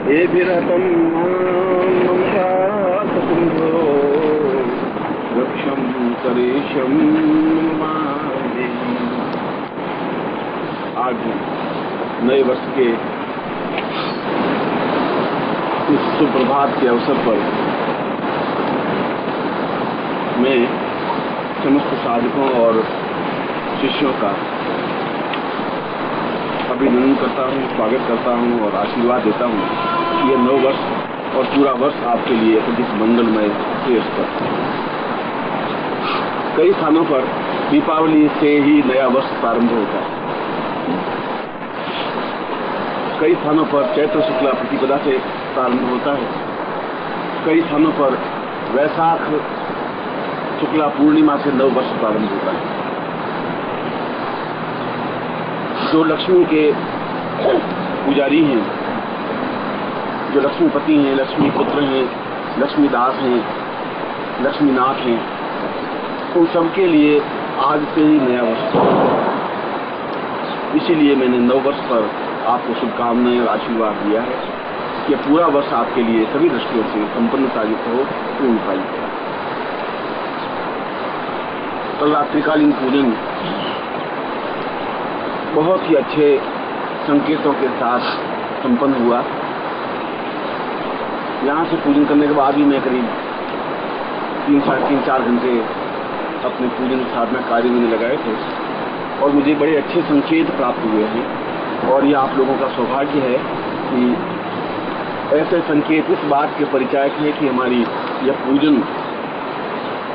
एभिरतं ममताकुम्भो वृक्षं करेशं मादे। आज नए वर्ष के इस सुप्रभात के अवसर पर मैं समस्त साधकों और शिष्यों का अभिनंदन करता हूँ, स्वागत करता हूँ और आशीर्वाद देता हूँ कि यह नव वर्ष और पूरा वर्ष आपके लिए अधिक मंगलमय श्रेष्ठ हो। कई स्थानों पर दीपावली से ही नया वर्ष प्रारंभ होता है, कई स्थानों पर चैत्र शुक्ला प्रतिपदा से प्रारंभ होता है, कई स्थानों पर वैशाख शुक्ला पूर्णिमा से नव वर्ष प्रारंभ होता है। जो लक्ष्मी के पुजारी हैं, जो लक्ष्मीपति हैं, लक्ष्मी पुत्र हैं, लक्ष्मीदास हैं, लक्ष्मीनाथ हैं, उन सबके लिए आज से ही नया वर्ष। इसीलिए मैंने नव वर्ष पर आपको शुभकामनाएं और आशीर्वाद दिया है कि पूरा वर्ष आपके लिए सभी दृष्टियों से संपन्न साबित हो, पूर्ण पाई। कल रात्रिकालीन पूजन बहुत ही अच्छे संकेतों के साथ संपन्न हुआ। यहाँ से पूजन करने के बाद भी मैं करीब 3-4 घंटे अपने पूजन साधना कार्य में लगाए थे और मुझे बड़े अच्छे संकेत प्राप्त हुए हैं। और ये आप लोगों का सौभाग्य है कि ऐसे संकेत इस बात के परिचायक है कि हमारी यह पूजन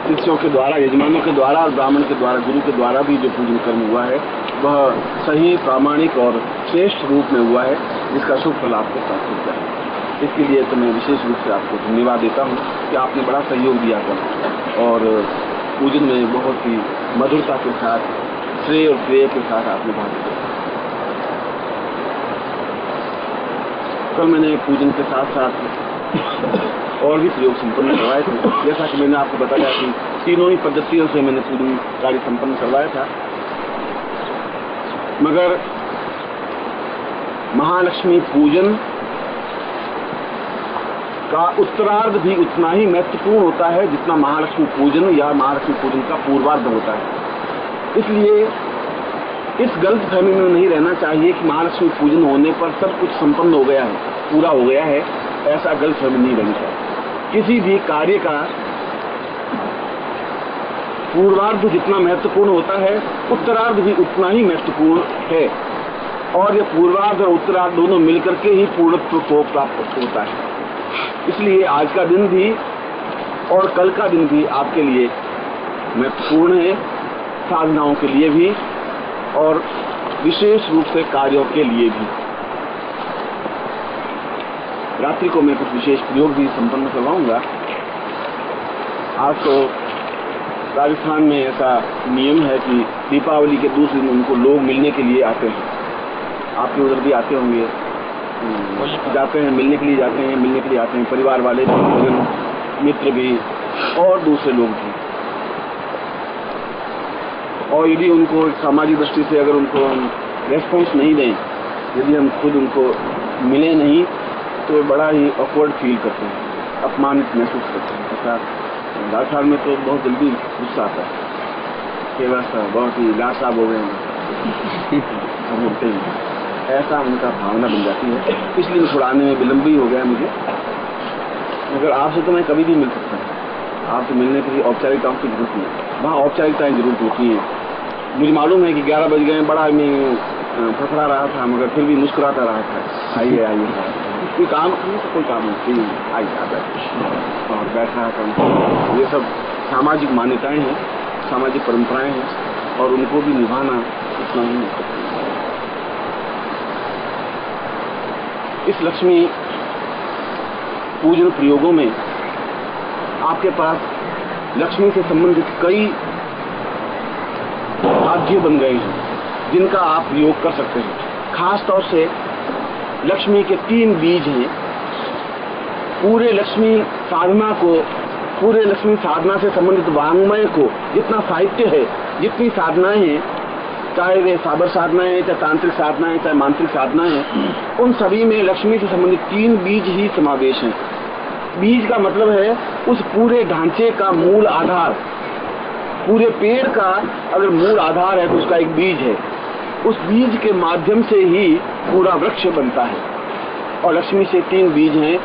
शिष्यों के द्वारा, यजमानों के द्वारा और ब्राह्मण के द्वारा, गुरु के द्वारा भी जो पूजन कर्म हुआ है वह सही, प्रामाणिक और श्रेष्ठ रूप में हुआ है, जिसका शुभ फल आपको प्राप्त होता है। इसके लिए तो मैं विशेष रूप से आपको धन्यवाद देता हूँ कि आपने बड़ा सहयोग दिया था और पूजन में बहुत ही मधुरता के साथ, श्रेय और प्रेय के साथ आपने भाग लिया। कल मैंने पूजन के साथ साथ और भी प्रयोग संपन्न करवाए थे। जैसा कि मैंने आपको बताया कि तीनों ही पद्धतियों से मैंने पूजन कार्य संपन्न करवाया था, मगर महालक्ष्मी पूजन का उत्तरार्ध भी उतना ही महत्वपूर्ण होता है जितना महालक्ष्मी पूजन या महालक्ष्मी पूजन का पूर्वार्ध होता है। इसलिए इस गलत फहमी में नहीं रहना चाहिए कि महालक्ष्मी पूजन होने पर सब कुछ संपन्न हो गया है, पूरा हो गया है, ऐसा गलत फहमी नहीं रहनी चाहिए। किसी भी कार्य का पूर्वार्ध जितना महत्वपूर्ण होता है, उत्तरार्ध भी उतना ही महत्वपूर्ण है और ये पूर्वार्ध और उत्तरार्ध दोनों मिलकर के ही पूर्णत्व को प्राप्त होता है। इसलिए आज का दिन भी और कल का दिन भी आपके लिए महत्वपूर्ण है, साधनाओं के लिए भी और विशेष रूप से कार्यों के लिए भी। रात्रि को मैं कुछ विशेष प्रयोग भी संपन्न करवाऊंगा। आज तो राजस्थान में ऐसा नियम है कि दीपावली के दूसरे दिन उनको लोग मिलने के लिए आते हैं। आपके उधर भी आते होंगे, जाते हैं, मिलने के लिए जाते हैं, मिलने के लिए आते हैं, परिवार वाले भी, मित्र भी और दूसरे लोग भी। और यदि उनको सामाजिक दृष्टि से अगर उनको रेस्पॉन्स नहीं दें, यदि हम खुद उनको मिले नहीं, तो बड़ा ही ऑकवर्ड फील करते हैं, अपमानित महसूस करते हैं। ऐसा राजस्थान में तो बहुत जल्दी गुस्सा आता है कि बस बहुत ही लासाब हो गए हैं, बोलते हैं, ऐसा उनका भावना बन जाती है। इसलिए थोड़ा आने में विलम्ब भी हो गया मुझे, मगर आपसे तो मैं कभी भी मिल सकता हूँ। आपसे मिलने के लिए औपचारिकताओं की जरूरत नहीं है, वहाँ औपचारिकताएं जरूर होती हैं। मुझे मालूम है कि 11 बज गए, बड़ा मैं फसरा रहा था, मगर फिर भी मुस्कुराता रहा था। आइए आइए, कोई काम करने से कोई काम नहीं, आइए आप और बैठा था। ये सब सामाजिक मान्यताएं हैं, सामाजिक परंपराएं हैं और उनको भी निभाना इतना ही महत्वपूर्ण है। इस लक्ष्मी पूजन प्रयोगों में आपके पास लक्ष्मी से संबंधित कई भाग्य बन गए हैं जिनका आप प्रयोग कर सकते हैं। खास तौर से लक्ष्मी के 3 बीज हैं। पूरे लक्ष्मी साधना को, पूरे लक्ष्मी साधना से संबंधित वाङ्मय को, जितना साहित्य है, जितनी साधनाएं हैं, चाहे वे साबर साधनाएं, चाहे तांत्रिक साधनाएं, चाहे मांत्रिक साधनाएं, उन सभी में लक्ष्मी से संबंधित 3 बीज ही समावेश हैं। बीज का मतलब है उस पूरे ढांचे का मूल आधार। पूरे पेड़ का अगर मूल आधार है तो उसका एक बीज है। उस बीज के माध्यम से ही पूरा वृक्ष बनता है। और लक्ष्मी से 3 बीज हैं,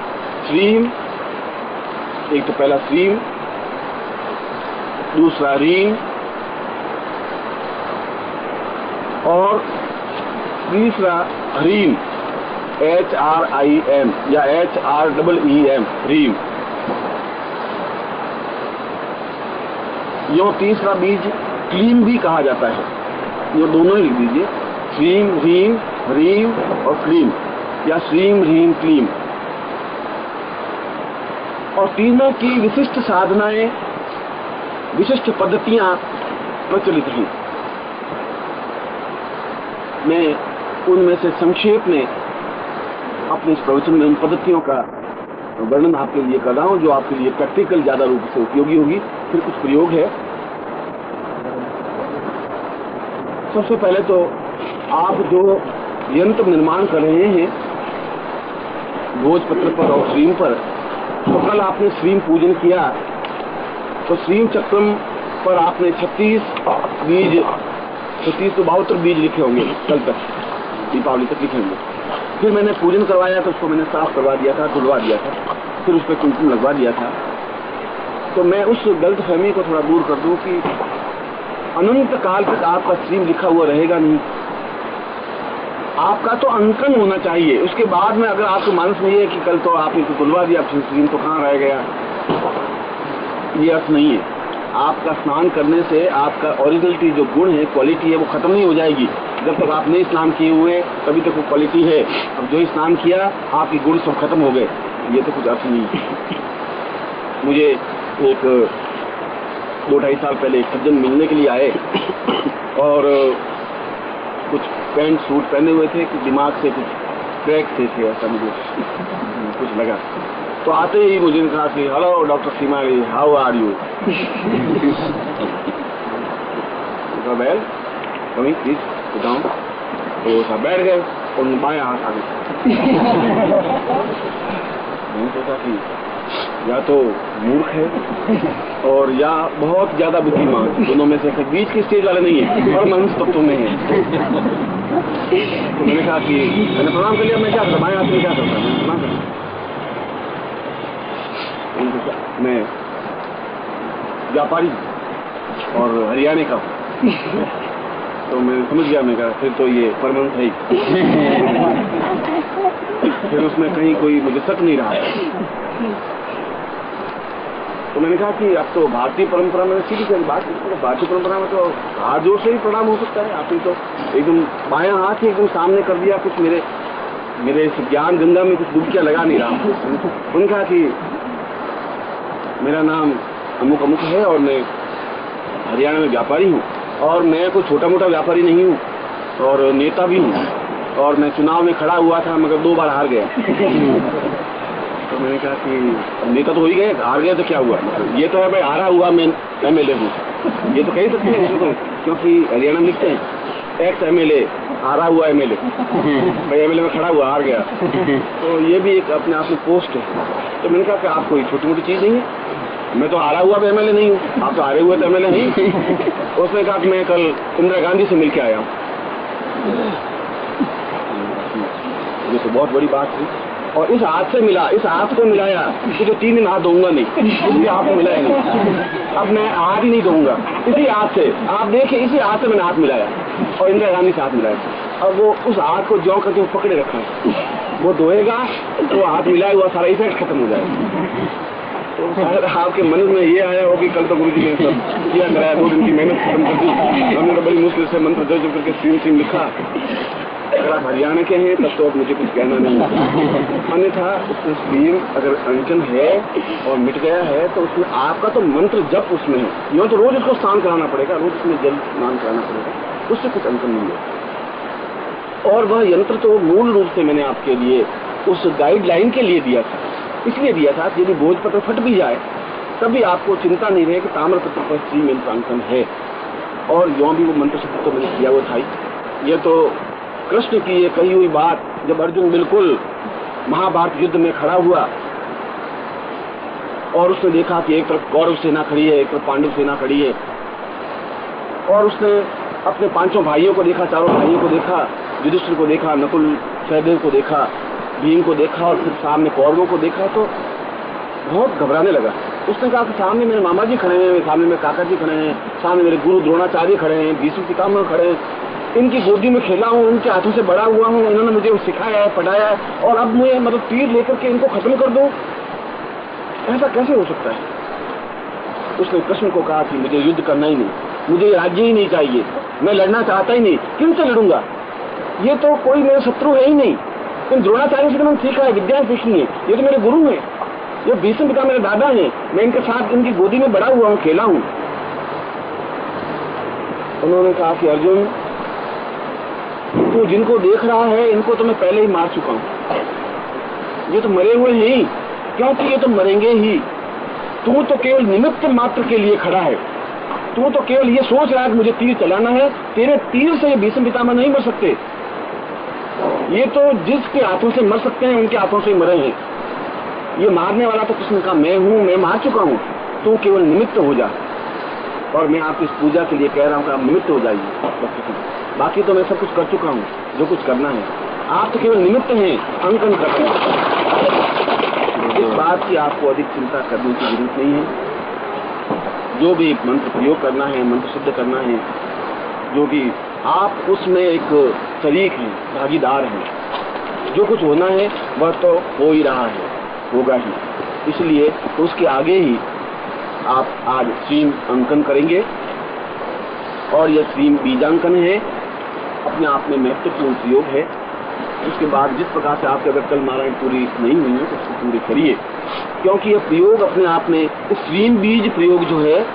श्रीम, एक तो पहला श्रीम, दूसरा रीम और तीसरा ह्रीम, HRIM या HREEM, रीम। यो तीसरा बीज क्लीम भी कहा जाता है। ये दोनों ही लिख दीजिए, श्रीम, रीम, ह्रीम और क्लीम, या श्रीम, रीम, क्लीम। और तीनों की विशिष्ट साधनाएं, विशिष्ट पद्धतियां प्रचलित हैं। मैं उनमें से संक्षेप में अपने इस प्रवचन में उन पद्धतियों का वर्णन आपके लिए कर रहा हूं जो आपके लिए प्रैक्टिकल ज्यादा रूप से उपयोगी होगी। फिर कुछ प्रयोग है। सबसे पहले तो आप जो यंत्र निर्माण कर रहे हैं भोजपत्र पर और श्रीम पर, तो कल आपने श्रीम पूजन किया तो श्रीम चक्रम पर आपने 36 बीज, 36 तो 72 बीज लिखे होंगे कल तक, दीपावली तक लिखे होंगे। फिर मैंने पूजन करवाया तो उसको मैंने साफ करवा दिया था, धुलवा दिया था, फिर उस पर कुमकुम लगवा दिया था। तो मैं उस गलत फहमी को थोड़ा दूर कर दूं कि अनंत काल तक आपका श्रीम लिखा हुआ रहेगा नहीं। आपका तो अंकन होना चाहिए। उसके बाद में अगर आपके मानस में ये है कि कल तो आपने तो धुलवा दिया, फिर श्रीम तो कहाँ रह गया, ये अर्थ नहीं है। आपका स्नान करने से आपका ओरिजिनलिटी जो गुण है, क्वालिटी है, वो खत्म नहीं हो जाएगी। जब तक आप नहीं स्नान किए हुए तभी तक वो क्वालिटी है। अब जो ही स्नान किया आपके गुण सब खत्म हो गए, ये तो कुछ अर्थ नहीं है। मुझे एक 2-2.5 साल पहले एक सज्जन मिलने के लिए आए और कुछ पैंट सूट पहने हुए थे कि दिमाग से कुछ क्रैक थे, ऐसा मुझे कुछ लगा। तो आते ही मुझे कहा कि हेलो डॉक्टर सीमाड़ी, how are you? Well coming please sit down. तो सब बैठ गए और बाएं हाथ आ गए। मैंने सोचा कि या तो मूर्ख है और या बहुत ज्यादा बुद्धिमान, दोनों में से बीच की स्टेज वाले नहीं है और मनुष्य तत्व में है। तो मैंने कहा कि मैंने प्रणाम कर लिया। मैं क्या करता, बाएं हाथ में क्या करता, मैं प्रणाम करता। मैं व्यापारी और हरियाणा का, तो मैं समझ गया। मैं कहा फिर तो ये परमानेंट है ही। फिर उसमें कहीं कोई मुझे शक नहीं रहा। तो मैंने कहा कि अब तो भारतीय परंपरा में सीधी सी बात, भारतीय परंपरा में तो हाथ जोर से ही प्रणाम हो सकता है। आपने तो एकदम बायां हाथ ही एकदम सामने कर दिया। कुछ मेरे ज्ञान गंगा में कुछ डुबकियां लगा नहीं रहा। उन्होंने कहा कि मेरा नाम अमुक अमुक है और मैं हरियाणा में व्यापारी हूँ और मैं कोई छोटा मोटा व्यापारी नहीं हूँ और नेता भी हूँ और मैं चुनाव में खड़ा हुआ था मगर 2 बार हार गया। तो मैंने कहा कि नेता तो हो ही गए, हार गए तो क्या हुआ, मतलब ये तो है भाई हारा हुआ मैं MLA हूँ, ये तो कह सकते हैं तो, क्योंकि हरियाणा में लिखते हैं एक्स MLA, हारा हुआ MLA, भाई MLA में खड़ा हुआ हार गया। तो ये भी एक अपने आप में पोस्ट है। तो मैंने कहा कि आप कोई छोटी मोटी चीज नहीं है, मैं तो हारा हुआ भी MLA नहीं हूँ, आप तो हारे हुए तो MLA नहीं। उसने कहा कि मैं कल इंदिरा गांधी से मिल के आया हूँ। ये तो बहुत बड़ी बात थी। और इस हाथ से मिला, इस हाथ को मिलाया कि जो 3 दिन हाथ दूंगा नहीं, इसलिए हाथ मिलाया नहीं। अब मैं हाथ ही नहीं दूंगा, इसी हाथ से आप देखिए, इसी हाथ से मैंने हाथ मिलाया और इंदिरा गांधी से हाथ मिलाया। अब वो उस हाथ को जौ करके वो पकड़े रखा है, वो धोएगा तो हाथ मिलाया हुआ सारा इफेक्ट खत्म हो जाएगा। तो शायद आपके मन में ये आया हो कि कल तो गुरु जी ने सब किया कराया, 2 दिन की मेहनत खत्म कर दी, हमने तो बड़ी मुश्किल से मंत्र जब करके सीम लिखा। अगर आप हरियाणा के हैं तब तो अब मुझे कुछ कहना नहीं है, अन्यथा उसमें स्टीम अगर अंकन है और मिट गया है तो उसमें आपका तो मंत्र जप उसमें है। यूँ तो रोज उसको स्नान कराना पड़ेगा, रोज उसमें जल स्नान कराना पड़ेगा, उससे कुछ अंकन नहीं है। और वह यंत्र तो मूल रूप से मैंने आपके लिए उस गाइडलाइन के लिए दिया था, इसलिए दिया था यदि भोजपत्र फट भी जाए तब भी आपको चिंता नहीं रहे कि ताम्रपत्र पर स्टीम यंत्र अंकन है। और यों भी वो मंत्र सिद्ध तो मैंने किया हुआ था ही। ये तो कृष्ण की ये कही हुई बात, जब अर्जुन बिल्कुल महाभारत युद्ध में खड़ा हुआ और उसने देखा कि एक तरफ कौरव सेना खड़ी है, एक तरफ पांडव सेना खड़ी है, और उसने अपने पांचों भाइयों को देखा, चारों भाइयों को देखा, युधिष्ठिर को देखा, नकुल सहदेव को देखा, भीम को देखा, और फिर सामने कौरवों को देखा तो बहुत घबराने लगा। उसने कहा कि सामने मेरे मामा जी खड़े हैं, सामने मेरे काका जी खड़े हैं, सामने मेरे गुरु द्रोणाचार्य खड़े हैं, भीष्म पितामह खड़े हैं, इनकी गोदी में खेला हूँ, उनके हाथों से बड़ा हुआ हूँ, इन्होंने मुझे सिखाया है, पढ़ाया है, और अब मैं मतलब तीर लेकर के इनको खत्म कर दूं, ऐसा कैसे हो सकता है? उसने कृष्ण को कहा कि मुझे युद्ध करना ही नहीं, मुझे राज्य ही नहीं चाहिए, मैं लड़ना चाहता ही नहीं, क्यों से लड़ूंगा? ये तो कोई मेरा शत्रु है ही नहीं। इन द्रोणाचार्य से तो मैंने सीखा है, विद्या सीखी है, ये तो मेरे गुरु हैं, ये भीष्म पिता मेरे दादा हैं, मैं इनके साथ इनकी गोदी में बड़ा हुआ हूँ, खेला हूँ। उन्होंने कहा कि अर्जुन, तू जिनको देख रहा है इनको तो मैं पहले ही मार चुका हूँ, ये तो मरे हुए हैं ही, क्योंकि ये तो मरेंगे ही। तू तो केवल निमित्त मात्र के लिए खड़ा है, तू तो केवल ये सोच रहा है कि मुझे तीर चलाना है, तेरे तीर से ये भीष्म पितामह नहीं मर सकते, ये तो जिसके हाथों से मर सकते हैं उनके हाथों से मरे हैं। ये मारने वाला तो कृष्ण का मैं हूँ, मैं मार चुका हूँ, तू केवल निमित्त हो जा, और मैं आपकी इस पूजा के लिए कह रहा हूँ कि आप निमित्त हो जाइए, बाकी तो मैं सब कुछ कर चुका हूँ जो कुछ करना है, आप तो केवल निमित्त हैं, अंकन करते हैं। इस बात की आपको अधिक चिंता करने की जरूरत नहीं है। जो भी मंत्र प्रयोग करना है, मंत्र सिद्ध करना है, जो भी आप उसमें एक शरीक हैं, भागीदार हैं, जो कुछ होना है वह तो हो ही रहा है, होगा ही, इसलिए उसके आगे ही आप आज श्रीम अंकन करेंगे, और यह श्रीम बीजांकन है, अपने आप में महत्वपूर्ण प्रयोग है। उसके बाद जिस प्रकार से आपके अगर कल नारायण पूरी नहीं हुई है तो उसको पूरी करिए, क्योंकि यह प्रयोग अपने आप में श्रीम बीज प्रयोग जो है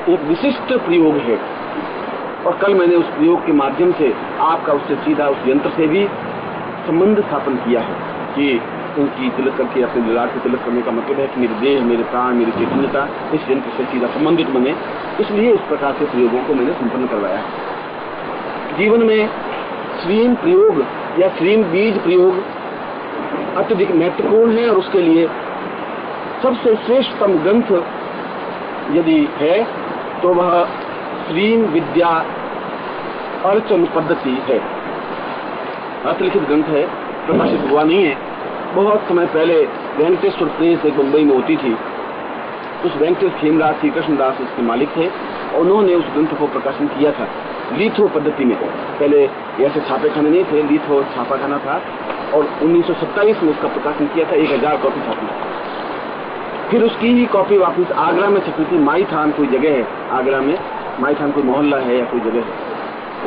एक विशिष्ट प्रयोग है, और कल मैंने उस प्रयोग के माध्यम से आपका उससे सीधा उस यंत्र से भी संबंध स्थापन किया है कि उनकी तिलक करके अपने विराट को तिलक करने का मतलब है कि मेरे देह, मेरे प्राण, मेरी चैतन्यता इस यंत्र से सीधा संबंधित बने, इसलिए इस प्रकार के प्रयोगों को मैंने संपन्न करवाया है। जीवन में श्रीम प्रयोग या श्रीम बीज प्रयोग अत्यधिक महत्वपूर्ण है, और उसके लिए सबसे श्रेष्ठतम ग्रंथ यदि है तो वह श्रीम विद्या अर्चन पद्धति है। अतिलिखित ग्रंथ है, प्रकाशित हुआ नहीं है। बहुत समय पहले वेंकटेश्वर प्रेस एक मुंबई में होती थी, उस वेंकटेश खेमराज श्री कृष्णदास उसके मालिक थे, और उन्होंने उस ग्रंथ को प्रकाशन किया था लीथो पद्धति में। पहले ऐसे छापेखाने नहीं थे, लीथो छापाखाना था, और 1927 में उसका प्रकाशन किया था, 1000 कॉपी छापी। फिर उसकी ही कॉपी वापस आगरा में छपी थी, माई थान कोई जगह है आगरा में, माई थान कोई मोहल्ला है या कोई जगह है,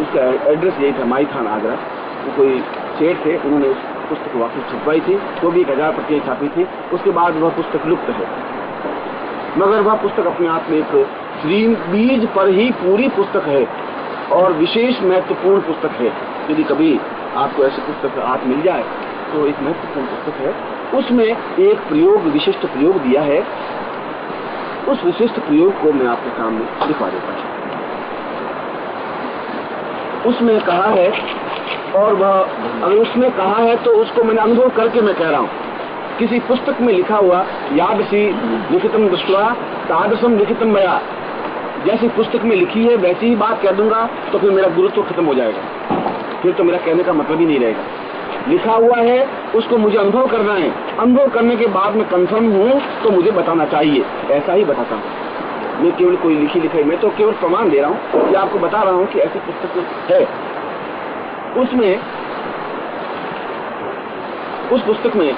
उसका एड्रेस यही था, माई थान आगरा। वो कोई सेठ थे, उन्होंने उस पुस्तक वापस छपवाई थी, तो भी 1000 प्रतियां छापी थी। उसके बाद वह पुस्तक लुप्त है, मगर वह पुस्तक अपने आप में एक श्रीम बीज पर ही पूरी पुस्तक है, और विशेष महत्वपूर्ण पुस्तक है। यदि कभी आपको ऐसी पुस्तक हाथ मिल जाए तो एक महत्वपूर्ण पुस्तक है। उसमें एक प्रयोग, विशिष्ट प्रयोग दिया है, उस विशिष्ट प्रयोग को मैं आपके सामने दिखा देता हूँ। उसमें कहा है, और वह अगर उसमें कहा है तो उसको मैंने अनुभव करके मैं कह रहा हूँ। किसी पुस्तक में लिखा हुआ यादसी लिखितम दृष्ट्वा तादृशम लिखितम मया, जैसी पुस्तक में लिखी है वैसी ही बात कह दूंगा तो फिर मेरा गुरुत्व खत्म हो जाएगा, फिर तो मेरा कहने का मतलब ही नहीं रहेगा। लिखा हुआ है उसको मुझे अनुभव करना है, अनुभव करने के बाद में कंफर्म हूँ तो मुझे बताना चाहिए, ऐसा ही बताता हूँ। मैं केवल कोई लिखी लिखाई, मैं तो केवल प्रमाण दे रहा हूँ, या आपको बता रहा हूँ कि ऐसी पुस्तक है। उसमें उस पुस्तक में एक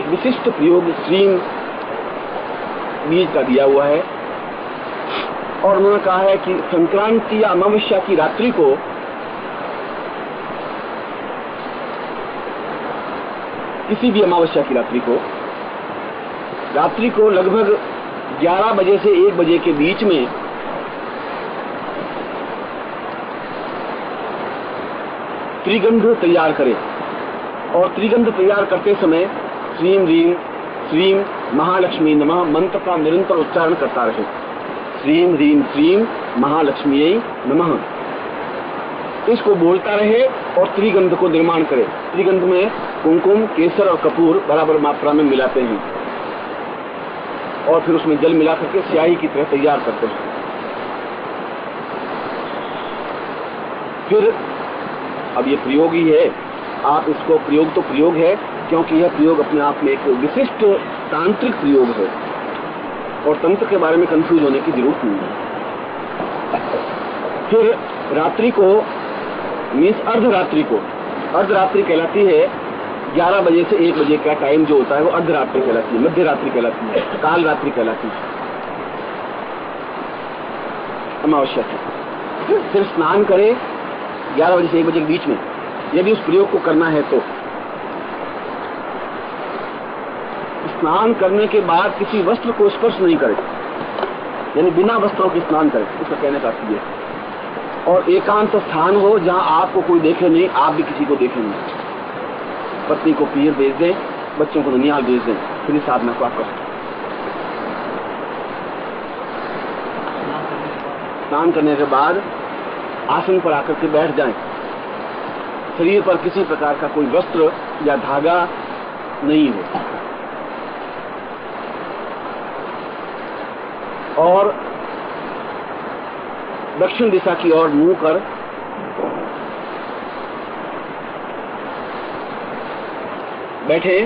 विशिष्ट प्रयोग श्रीम बीज का दिया हुआ है, और उन्होंने कहा है कि संक्रांति या अमावस्या की रात्रि को किसी भी अमावस्या की रात्रि को लगभग 11 बजे से 1 बजे के बीच में त्रिगंध तैयार करें, और त्रिगंध तैयार करते समय श्रीम रीम श्रीम महालक्ष्मी नमः मंत्र का निरंतर उच्चारण करता रहे। श्रीम ह्रीम श्रीम महालक्ष्मी नमः, इसको बोलता रहे और त्रिगंध को निर्माण करे। त्रिगंध में कुमकुम, केसर और कपूर बराबर मात्रा में मिलाते हैं और फिर उसमें जल मिला करके स्याही की तरह तैयार करते हैं। फिर अब ये प्रयोग ही है, आप इसको प्रयोग तो प्रयोग है, क्योंकि यह प्रयोग अपने आप में एक विशिष्ट तांत्रिक प्रयोग है और तंत्र के बारे में कंफ्यूज होने की जरूरत नहीं है। फिर रात्रि को मीन्स अर्धरात्रि को, अर्धरात्रि कहलाती है 11 बजे से 1 बजे का टाइम जो होता है वो अर्धरात्रि कहलाती है, मध्य रात्रि कहलाती है, काल रात्रि कहलाती है, अमावस्या है। फिर स्नान करे 11 बजे से 1 बजे के बीच में, यदि उस प्रयोग को करना है तो। स्नान करने के बाद किसी वस्त्र को स्पर्श नहीं करे, यानी बिना वस्त्रों के स्नान करे, उसका कहने का अर्थ है। और एकांत स्थान हो जहां आपको कोई देखे नहीं, आप भी किसी को देखे नहीं। पत्नी को पीर भेज दें, बच्चों को ननिहाल भेज दें, फिर इस साधना को आप कर सकते। स्नान करने के बाद आसन पर आकर के बैठ जाएं। शरीर पर किसी प्रकार का कोई वस्त्र या धागा नहीं हो और दक्षिण दिशा की ओर मुंह कर बैठे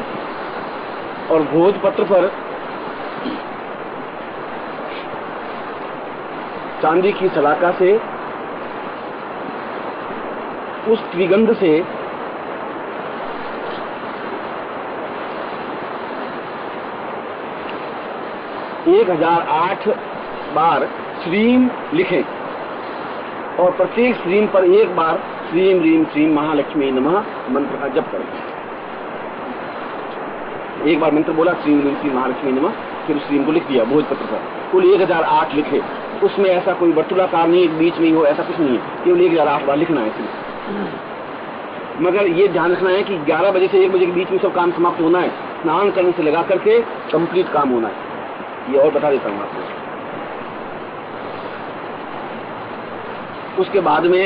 और भोजपत्र पर चांदी की सलाका से उस त्रिगंध से एक 1008 बार श्रीम लिखें और प्रत्येक श्रीम पर एक बार श्रीम ह्रीम श्रीम महालक्ष्मी नमः मंत्र का जप करें। एक बार मंत्र बोला श्रीम ह्रीम श्रीम महालक्ष्मी नमः, फिर श्रीम को लिख दिया भोजपत्र पर, कुल 1008 लिखे। उसमें ऐसा कोई वर्तुलाकार नहीं, एक बीच में हो, ऐसा कुछ नहीं है, केवल 1008 बार लिखना है सिर्फ। मगर ये ध्यान रखना है कि 11 बजे से 1 बजे के बीच में सब काम समाप्त होना है, स्नान करने से लगा करके कंप्लीट काम होना है। ये और बता देता हूँ आपको। उसके बाद में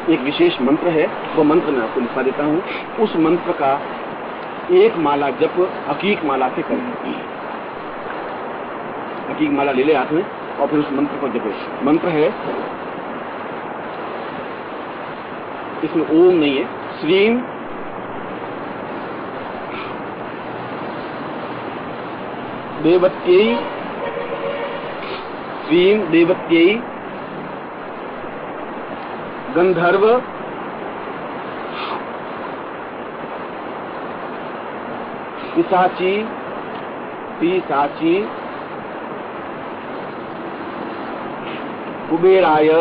एक विशेष मंत्र है, वो मंत्र मैं आपको लिखवा देता हूँ। उस मंत्र का एक माला जप हकीक माला से करें। हकीक माला ले ले हाथ में और फिर उस मंत्र को जपे। मंत्र है, इसमें ओम नहीं है, श्रीम देवत्यै श्रीम देवत्यै गंधर्व पिशाची कुबेराय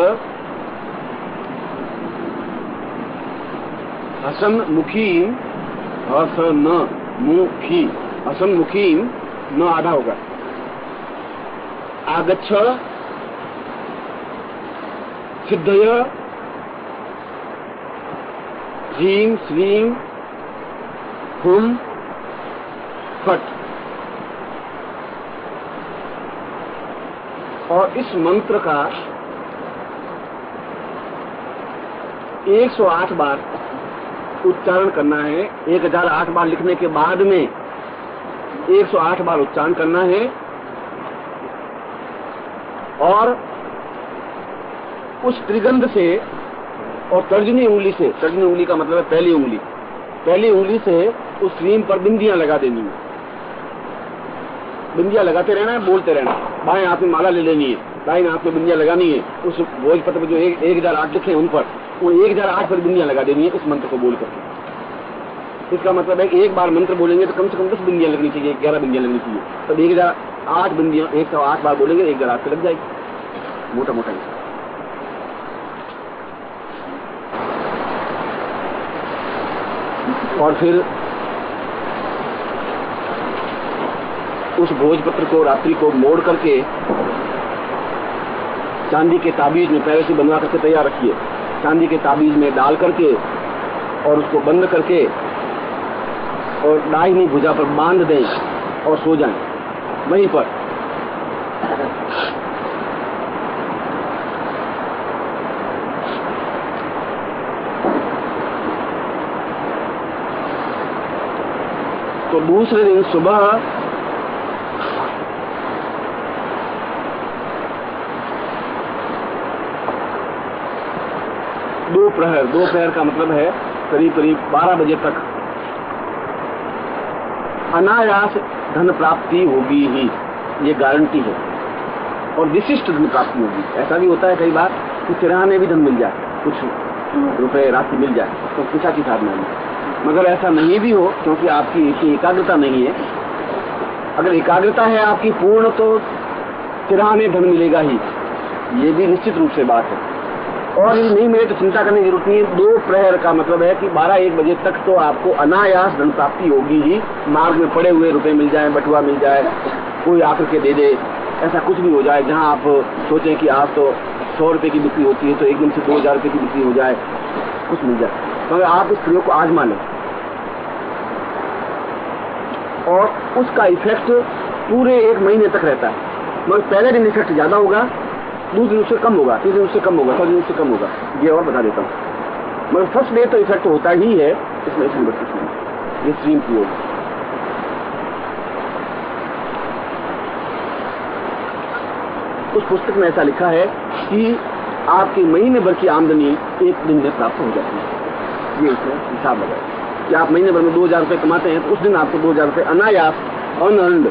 हसनमुखीं हसनमुखीं न आधा होगा आगच्छ सिद्धय ह्रीं श्रीं हुम फट। और इस मंत्र का 108 बार उच्चारण करना है। 1008 बार लिखने के बाद में 108 बार उच्चारण करना है और उस त्रिगंध से और तर्जनी उंगली से, तर्जनी उंगली का मतलब है पहली उंगली से उस श्रीम पर बिंदियां लगा देनी है। बिंदियां लगाते रहना है, बोलते रहना। बाएं हाथ में माला ले लेनी है, दाहिने हाथ में बिंदियां लगानी है। उस भोजपत्र में जो 1008 लिखे हैं उन पर वो 1008 पर बिंदियां लगा देनी है इस मंत्र को बोल करके। इसका मतलब है कि एक बार मंत्र बोलेंगे तो कम से कम 10 बिंदियां लगनी चाहिए, 11 बिंदियां लगनी चाहिए। तब 1008 बिंदियां 108 बार बोलेंगे, 1008 से लग जाएगी मोटा मोटा। और फिर उस भोजपत्र को रात्रि को मोड़ करके चांदी के ताबीज में पहले से बनवा करके तैयार रखिए। चांदी के ताबीज में डाल करके और उसको बंद करके और दाहिनी भुजा पर बांध दें और सो जाएं वहीं पर। तो दूसरे दिन सुबह दोपहर का मतलब है करीब करीब 12 बजे तक अनायास धन प्राप्ति होगी ही, ये गारंटी है। और विशिष्ट धन प्राप्ति होगी। ऐसा भी होता है कई बार कि किराने भी धन मिल जाए, कुछ रुपए राशि मिल जाए तो पिता की साधना में, मगर ऐसा नहीं भी हो क्योंकि आपकी इतनी एकाग्रता नहीं है। अगर एकाग्रता है आपकी पूर्ण तो किराने धन मिलेगा ही, ये भी निश्चित रूप से बात है। और यदि नहीं मिले तो चिंता करने की जरूरत नहीं है। दोपहर का मतलब है कि 12-1 बजे तक तो आपको अनायास धन प्राप्ति होगी ही। मार्ग में पड़े हुए रुपए मिल जाए, बटुआ मिल जाए, कोई आकर के दे दे, ऐसा कुछ भी हो जाए जहां आप सोचें कि आज तो 100 रुपए की बिक्री होती है तो एकदम से 2000 रुपए की बिक्री हो जाए, कुछ मिल जाए। मगर आप इस प्रयोग को आजमा लें और उसका इफेक्ट पूरे 1 महीने तक रहता है। मगर पहले दिन इफेक्ट ज्यादा होगा, दूसरे दिन उससे कम होगा, तीसरे दिन उससे कम होगा, 4 दिन उससे कम होगा, ये और बता देता हूँ। मगर फर्स्ट डे तो इफेक्ट होता ही है, इसमें इसमें ये स्ट्रीम प्रयोग। उस पुस्तक में ऐसा लिखा है कि आपकी महीने भर की आमदनी 1 दिन में प्राप्त हो जाती है। ये उसने हिसाब लगाया कि आप महीने भर में 2000 रुपए कमाते हैं तो उस दिन आपको 2000 रुपए अनायास अनअर्न्ड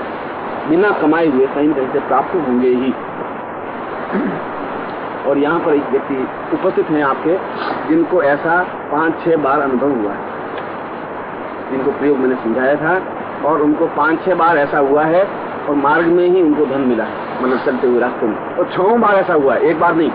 बिना कमाए हुए कहीं न कहीं से प्राप्त होंगे ही। और यहाँ पर एक व्यक्ति उपस्थित हैं आपके जिनको ऐसा 5-6 बार अनुभव हुआ है, जिनको प्रयोग मैंने समझाया था और उनको 5-6 बार ऐसा हुआ है और मार्ग में ही उनको धन मिला है, मतलब चलते हुए रास्ते में। और 6 बार ऐसा हुआ है, 1 बार नहीं।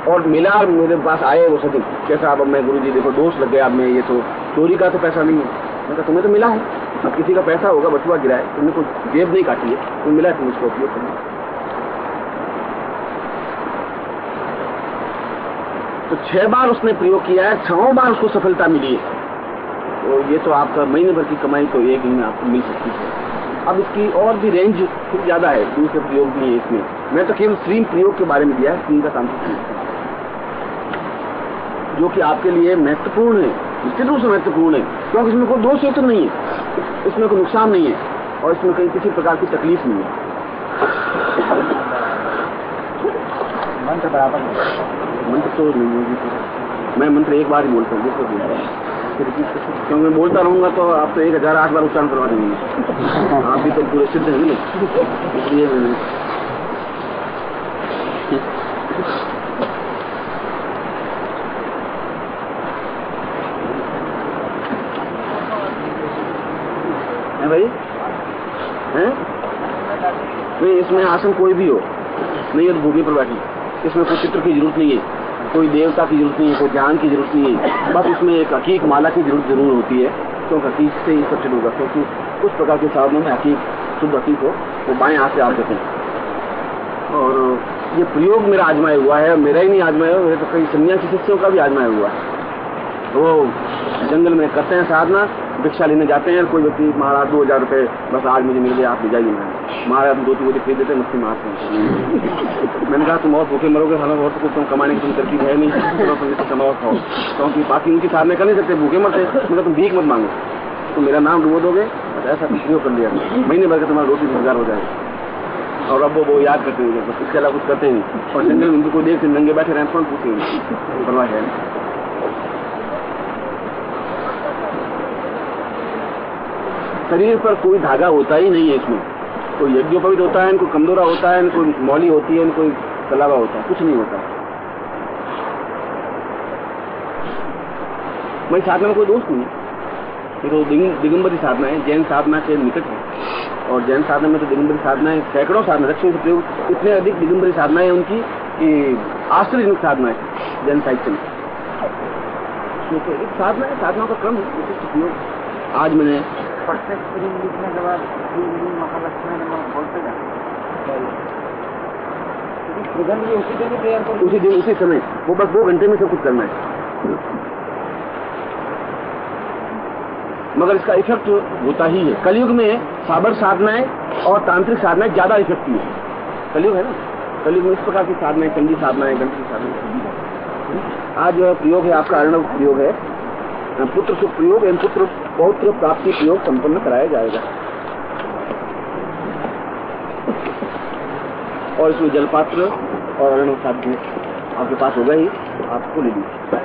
और मिला मेरे पास आए वो सभी, कैसा अब मैं गुरुजी देखो दोष लग गया, अब मैं ये तो चोरी का तो पैसा नहीं है। मैं कहा तुम्हें तो मिला है, अब किसी का पैसा होगा बटुआ गिरा है, तुमने कोई जेब नहीं काटी है, तुम मिला है, तुम उसका उपयोग करना। तो 6 बार उसने प्रयोग किया है, 6 बार उसको सफलता मिली है। तो ये तो आपका महीने भर की कमाई तो 1 दिन में आपको मिल सकती है। अब इसकी और भी रेंज फिर ज्यादा है, दूसरे प्रयोग भी है इसमें। मैं तो केवल स्ट्रीम प्रयोग के बारे में दिया है, स्ट्रीम का तांत्रिक जो कि आपके लिए महत्वपूर्ण है, निश्चित रूप से महत्वपूर्ण है, क्योंकि इसमें कोई दोष तो नहीं है, इसमें कोई नुकसान नहीं है और इसमें कहीं किसी प्रकार की तकलीफ नहीं है। मंत्र बराबर मंत्र तो नहीं होगी, मैं मंत्र 1 बार ही बोलता हूँ, क्योंकि मैं बोलता रहूंगा तो आप तो 1008 बार उच्चारण करवा देंगे। आप भी तो पूरे सिद्ध हैं ना, इसलिए है भाई हैं? नहीं, इसमें आसन कोई भी हो नहीं है तो भूमि पर बैठी, इसमें कोई चित्र की जरूरत नहीं है, कोई देवता की जरूरत नहीं है, कोई ध्यान की जरूरत नहीं है, बस उसमें एक हकीक माला की जरूरत जरूर होती है। तो हकीक से ही सब शुरू होगा, क्योंकि कुछ प्रकार के साधनों में हकीक, शुद्ध हकीक हो वो बाएं हाथ से आप देते हैं। और ये प्रयोग मेरा आजमाया हुआ है, मेरा ही नहीं आजमाया हुआ, तो कई सन्यासी शिष्यों का भी आजमाया हुआ है। वो जंगल में करते हैं साधना, भिक्षा लेने जाते हैं, कोई व्यक्ति महाराज 2000 रुपए बस आज मुझे मिल गया, आप ले जाइए। महाराज 2-3 बजे खरीद देते, मस्ती मारते हैं। मैंने कहा तुम और भूखे मरोगे, हमें और कुछ तुम कमाने की तुम तरकीब है नहीं, चलो तुम इससे कमाओ खाओ, क्योंकि बाकी उनकी साधना कर नहीं सकते, भूखे मरते। मतलब तुम भीख मत मांगो, तो मेरा नाम डुबो दोगे, ऐसा प्रयोग कर लिया, महीने भर का तुम्हारा रोटी रोजगार हो जाएगा। और अब वो याद करते हैं, बस इसके अलावा कुछ करते ही नहीं। और जंगल में उनको कोई देखते नंगे बैठे रहते, कौन पूछते परवाह है। शरीर पर कोई धागा होता ही नहीं है, इसमें कोई यज्ञोपवीत होता है, कोई कमदोरा होता है, कोई मौली होती है, कोई कलावा होता है, कुछ नहीं होता। मेरी साधना में कोई दोष नहीं है, ये तो दिगंबरी साधना है, जैन साधना के निकट है। और जैन साधना में तो दिगंबरी साधनाएं सैकड़ों साधना, दक्षिण से प्रयोग इतने अधिक दिगंबरी साधनाएं उनकी कि आश्चर्यजनक साधना है जैन साहित्य में। तो एक साधना है, साधनाओं का क्रम है। आज मैंने लिखने के बाद उसी दिन उसी समय वो बस 2 घंटे में सब कुछ करना है। मगर इसका इफेक्ट होता ही है। कलयुग में साबर साधनाएं और तांत्रिक साधनाएं ज्यादा इफेक्टिव है। कलयुग है ना, कलयुग में इस प्रकार की साधनाएं, चंडी साधनाएं, गणपति साधनाएं। आज जो प्रयोग है आपका अर्णव प्रयोग है, पुत्र सुख प्रयोग एवं पुत्र पौत्र प्राप्ति प्रयोग संपन्न कराया जाएगा। और इसमें जलपात्र और अर्णव साध्य आपके पास होगा ही, आपको ले लीजिए।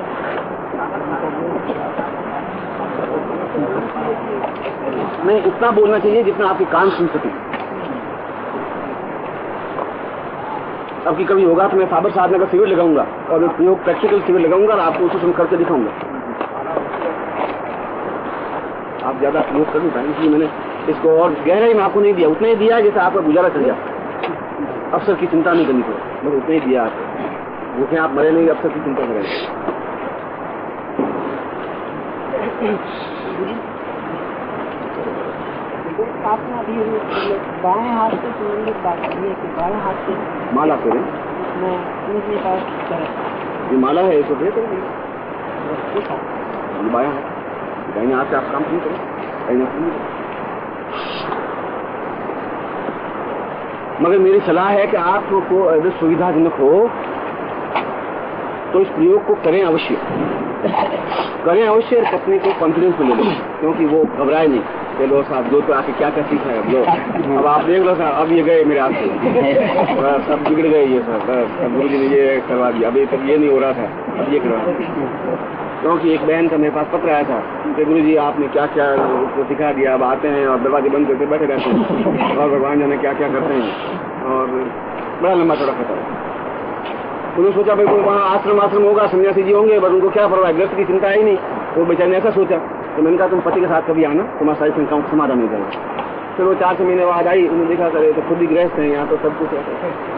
नहीं, इतना बोलना चाहिए जितना आपके कान सुन सके। अब की कभी होगा तो मैं साबर साधना का शिविर लगाऊंगा और मैं प्रयोग प्रैक्टिकल शिविर लगाऊंगा और आपको उसे सुन करके दिखाऊंगा। आप ज्यादा प्रयोग कर नहीं पाएंगे, इसलिए मैंने इसको और गहराई में आपको नहीं दिया, उतना ही दिया जैसे आपका गुजारा चल जाए। अवसर की चिंता नहीं करनी पड़े, बस उतना ही दिया आपको। भूखे आप मरे नहीं, अवसर की चिंता करेंगे। बाएं हाथ से संबंधित बात है कि बाएं हाथ से माला करें। ये माला है, इसको दे करें। बाया हाथ, दाहिने हाथ से आप काम नहीं करें, दाहिने हाथ नहीं करें। मगर मेरी सलाह है कि आपको अगर सुविधाजनक हो तो इस प्रयोग को करें अवश्य, करें अवश्य। और पत्नी को कॉन्फिडेंस में ले लें, क्योंकि वो घबराए नहीं। लो साहब, जो तो आके क्या क्या सीखा है, लो अब आप देख लो साहब, अब ये गए मेरे हाथ से, सब बिगड़ गए ये सब गुरु जी ने ये करवा दिया, अभी तक ये नहीं हो रहा था, अब ये करवा दिया। क्योंकि एक बहन का मेरे पास पत्र आया था कि गुरु जी आपने क्या क्या उसको सिखा दिया, अब आते हैं और दरवाजे बंद करके बैठे रहते हैं और भगवान जाने क्या क्या करते हैं, और बड़ा लंबा चौड़ा खता है। उन्होंने सोचा भाई कोई वहाँ आश्रम होगा, सन्यासी जी होंगे, बस उनको क्या परवाह, ग्रस्त की चिंता ही नहीं। वो बेचारे ने ऐसा सोचा। तो मैंने कहा तुम पति के साथ कभी आना, तुम्हारा सारी शंकाओं का समाधान हो जाएगा। फिर वो 4 महीने बाद आई, उन्होंने देखा करे तो खुद ही गृहस्थ हैं, यहाँ तो सब कुछ है।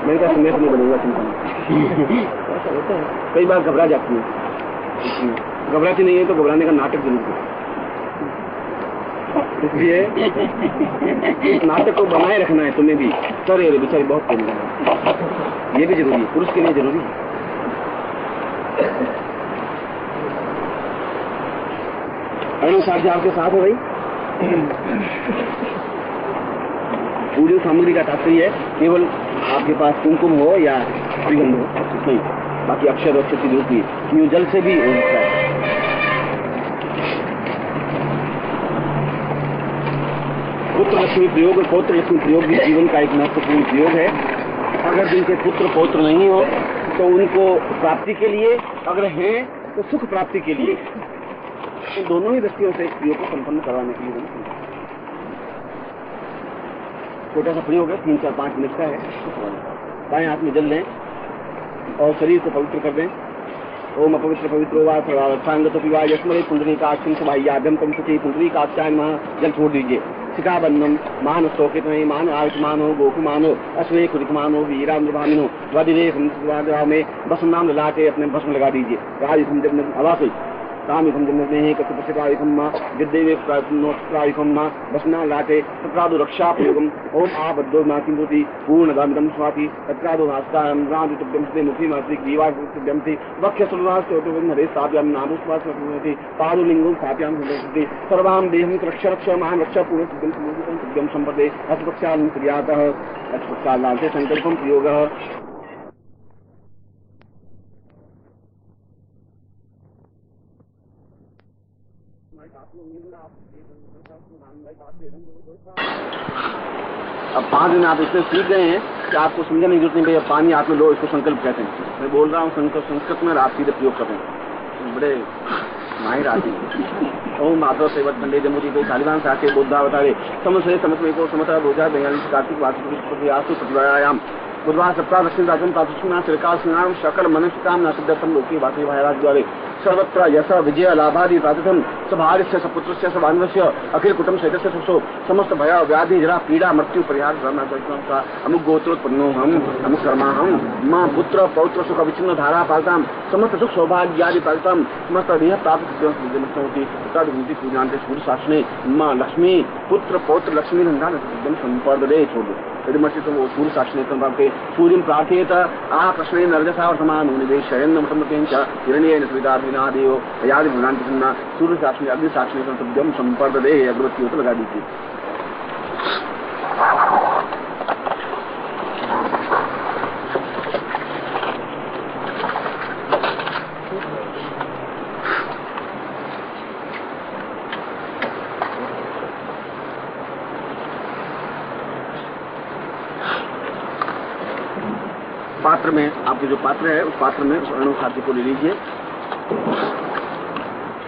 मैंने कहा सन्यासी नहीं बनूंगा, चिंता नहीं। ऐसा होता है, कई बार घबरा जाती है, घबराती नहीं है तो घबराने का नाटक जरूर करो। इसलिए इस नाटक को बनाए रखना है तुम्हें भी। सर ये बेचारी बहुत कम है, ये भी जरूरी है, पुरुष के लिए जरूरी है। अर्णव साध्य आपके साथ है भाई। पूरी सामग्री का तात्पर्य है केवल आपके पास कुमकुम हो या श्रीगंध हो, नहीं, बाकी अक्षर और क्षति रूप ही जल से भी हो सकता है। पुत्र लक्ष्मी प्रयोग और पौत्र लक्ष्मी प्रयोग भी जीवन का एक महत्वपूर्ण प्रयोग है। अगर जिनके पुत्र पौत्र नहीं हो तो उनको प्राप्ति के लिए, अगर हैं तो सुख प्राप्ति के लिए, तो दोनों ही दृष्टियों से इस प्रयोग को संपन्न करवाने के लिए छोटा सा प्रयोग है, 3-4-5 मिनट का है। बाएं हाथ में जल लें और शरीर को पवित्र कर दें। ओम अपवित्र पवित्रो वा सांगतो पिवा यस्मरे पुंडरीकाक्षं सभायाभ्यं तम सुखी पुंडरीकाक्षाय नमः। जल छोड़ दीजिए। शिखाबंधम मान शोकितमय मान आयुष्मानो गोकुमानो अश्वे कुरिकमानो वीरान्द्रभामिनो वदिरे संस्वाद में भस्म नाम लाके अपने भस्म लगा दीजिए। राजम जब आवास तामिकम जन्मस्नेहि कथपशिकायुकम मां विद्देवे प्रायुकम मां भस्मना लाटे तत्रादो रक्षा प्रयोगम। ओम आबद्धो नासिंदुति पूर्णगामिदं स्वाति तत्रादो नास्तायं रामदितभ्यं स्ते मुखी मात्रि जीवाभ्यं थी वक्ष्य सुरनास्तोतुं हरे साभ्यां नामुस्वासति पादुलिंगं स्थाप्यां सुन्दरति सर्वां देहं रक्ष रक्ष महान रक्षा पूर्णसिद्धं सिद्धं संपदे अष्टपक्षान् क्रियातः अष्टपक्षालान्ते संकल्पं प्रयोगः। अब 5 दिन आप इससे सीख गए हैं कि आपको समझने की जरूरत नहीं, भैया पानी आप में लो, इसको संकल्प कहते हैं। मैं बोल रहा हूँ संस्कृत में, आप सीधे प्रयोग कर रहे हैं, बड़े माहिर आदमी। ओम माधव सेवक खंडे जमुदी कोई तालिबान साके बुद्धावतारे समझे समझ को समझा 2042 कार्तिक वार्षिक प्रतिवायाम बुधवार सप्ताह दक्षिण राजन प्रातुष्णा श्रीकाल स्नान सकल मनुष्य काम न सिद्धम लोकी वासी भाईराज द्वारे सर्वत्र यश विजय लाभादि प्रातिथम सभार्य सपुत्र सबान्वस्य अखिल कुटुंब सहित सुखो समस्त भय व्याधि जरा पीड़ा मृत्यु परिहार का अमुक गोत्रोत्पन्नो हम अमुक कर्मा हम माँ पुत्र पौत्र सुख विचिन्न धारा पालताम समस्त सुख सौभाग्यादि पालताम समस्त देह प्राप्त पूजांत सूर्य शासने माँ लक्ष्मी पुत्र पौत्र लक्ष्मी रंगा संपर्द छोड़ दो। यदि मर्चित वो सूर्य साक्षी प्राप्ते सूर्यं प्रार्थेत आ कृष्णे नरजसा वर्तमान निवेश शयन समतेंच हिरण्येन सवितार्विना देव यादि भगवान प्रसन्न सूर्य साक्षी अग्नि साक्षी तद्यम संपर्दे अगरबत्ती तो लगा दीजिए। पात्र में आपके जो पात्र है उस पात्र में उस अणु खाद्य को ले लीजिए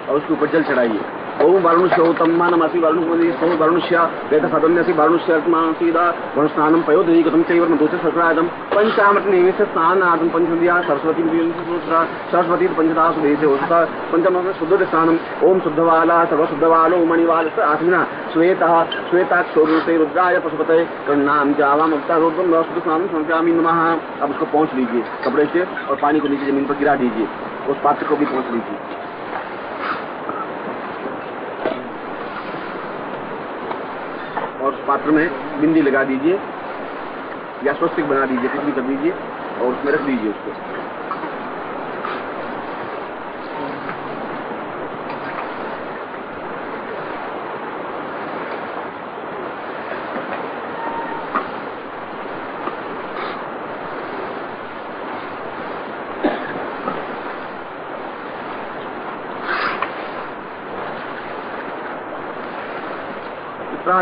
और उसके ऊपर जल चढ़ाइए। ओम वरुणस्य उत्तमानमसि वरुणस्य वेदसदन्यसि वरुणस्यर्त्मासीदा वरुणस्नानं पयोदधिगतं चैव मधुच सर्वराजं पंचामृत निवेश स्नानादं पंचमदिया सरस्वती सरस्वती पंचदासु वेदे ओषध पंचमः शुद्ध स्नानम् ओम शुद्धवाला सर्वशुद्धवालो मणिवाल आत्मना श्वेतः श्वेताक्षोरूपे रुद्राय पशुपते कर्णाम जावामुक्ता रोगम शुद्ध स्नानं समर्पयामि नमः। अब उसको पहुँच लीजिए कपड़े से और पानी को नीचे जमीन पर गिरा दीजिए। उस पात्र को भी पहुँच लीजिए और उस पात्र में बिंदी लगा दीजिए या स्वस्तिक बना दीजिए, कुछ भी कर दीजिए और उसमें रख दीजिए उसको।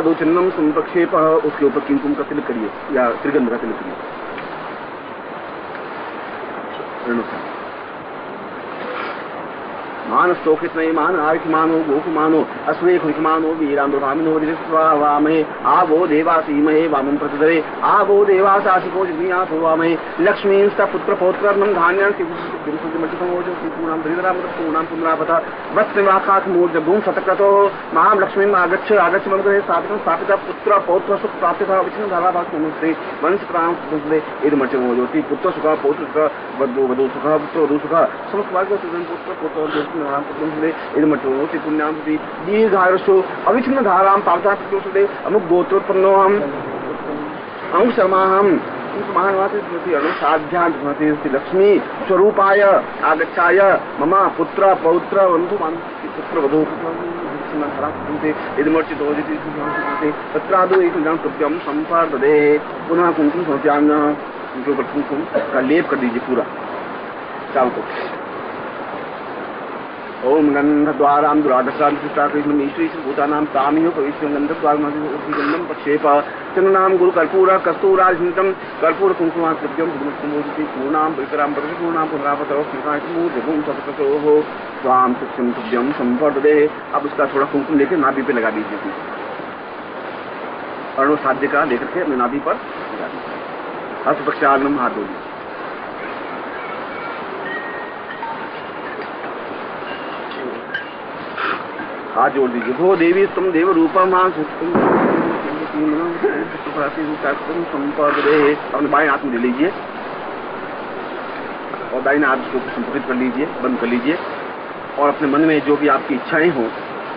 दो चिन्हम संप्रक्षेप उसके ऊपर कुमकुम का तिलक करिए या त्रिगंध का तिलक करिए। मान स्तोखित नहीं मान आयुष्मानो गोकुमानो अश्वेखुमानो वीराम्रभामिनो वामहे आवो देवासीमहे वामं प्रतिदरे आवो देवासासिको जिज्ञासो वामहे लक्ष्मींस्त पुत्र पौत्रर्णं धान्यां तिरुसुमटितमोजो पूर्णां दरिद्रामृतपूर्णां पुनरापथ वत्सवाखात् मूर्जगुं शतक्रतो मां लक्ष्मीम् आगच्छ आगच्छ मम गृहे स्थापित पुत्र पौत्र सुख प्राप्यता विष्णु धाराभाग नमस्ते वंश प्राण सुखदे इदमचमोजोति पुत्र सुख पौत्र सुख वधु सुख पुत्र वधु सुख समस्त भाग्य पुत्र पौत्र इदमटोति पुण्यामति दीर्घायुषो अविच्छिन्न धारां पावता प्रचोषते अमुक गोत्रोत्पन्नो हम अंश शर्माहम महानवासी स्मृति अनुसाध्यां स्मृति लक्ष्मी स्वरूपाय आगच्छाय मम पुत्र पौत्र बंधु पुत्र वधू तत्रादो एक कृत्यम संपादे पुनः कुमकुम समर्पयामि। उनके ऊपर कुमकुम का लेप कर दीजिए पूरा चारों को। ओम गंधद्वारां दुरादशां कृष्ण ईश्वरी भूतानां तामियो पवित्रं गंधद्वारं प्रक्षेप चंदनां गुरु कर्पूर कस्तूराजितं कर्पूर कुंकुमाकृत्यं कुमुदति पूर्णां परिकरां पूर्णां पुनरापतौ स्मृतायतमो जगुं सततोः स्वाम सत्यं तुभ्यं संपर्दे। अब उसका थोड़ा कुमकुम लेकर नाभि पे लगा दीजिए। अणु साध्य का लेकर के अपने नाभि पर लगा दीजिए। हस्त प्रक्षालनम हाथ धो लीजिए। हाथ जोड़ दीजिए। भो देवी तुम देव रूपा मां संपर्दे। अपने बाएं हाथ में ले लीजिए और दाहिने हाथ को संपर्कित कर लीजिए, बंद कर लीजिए और अपने मन में जो भी आपकी इच्छाएं हो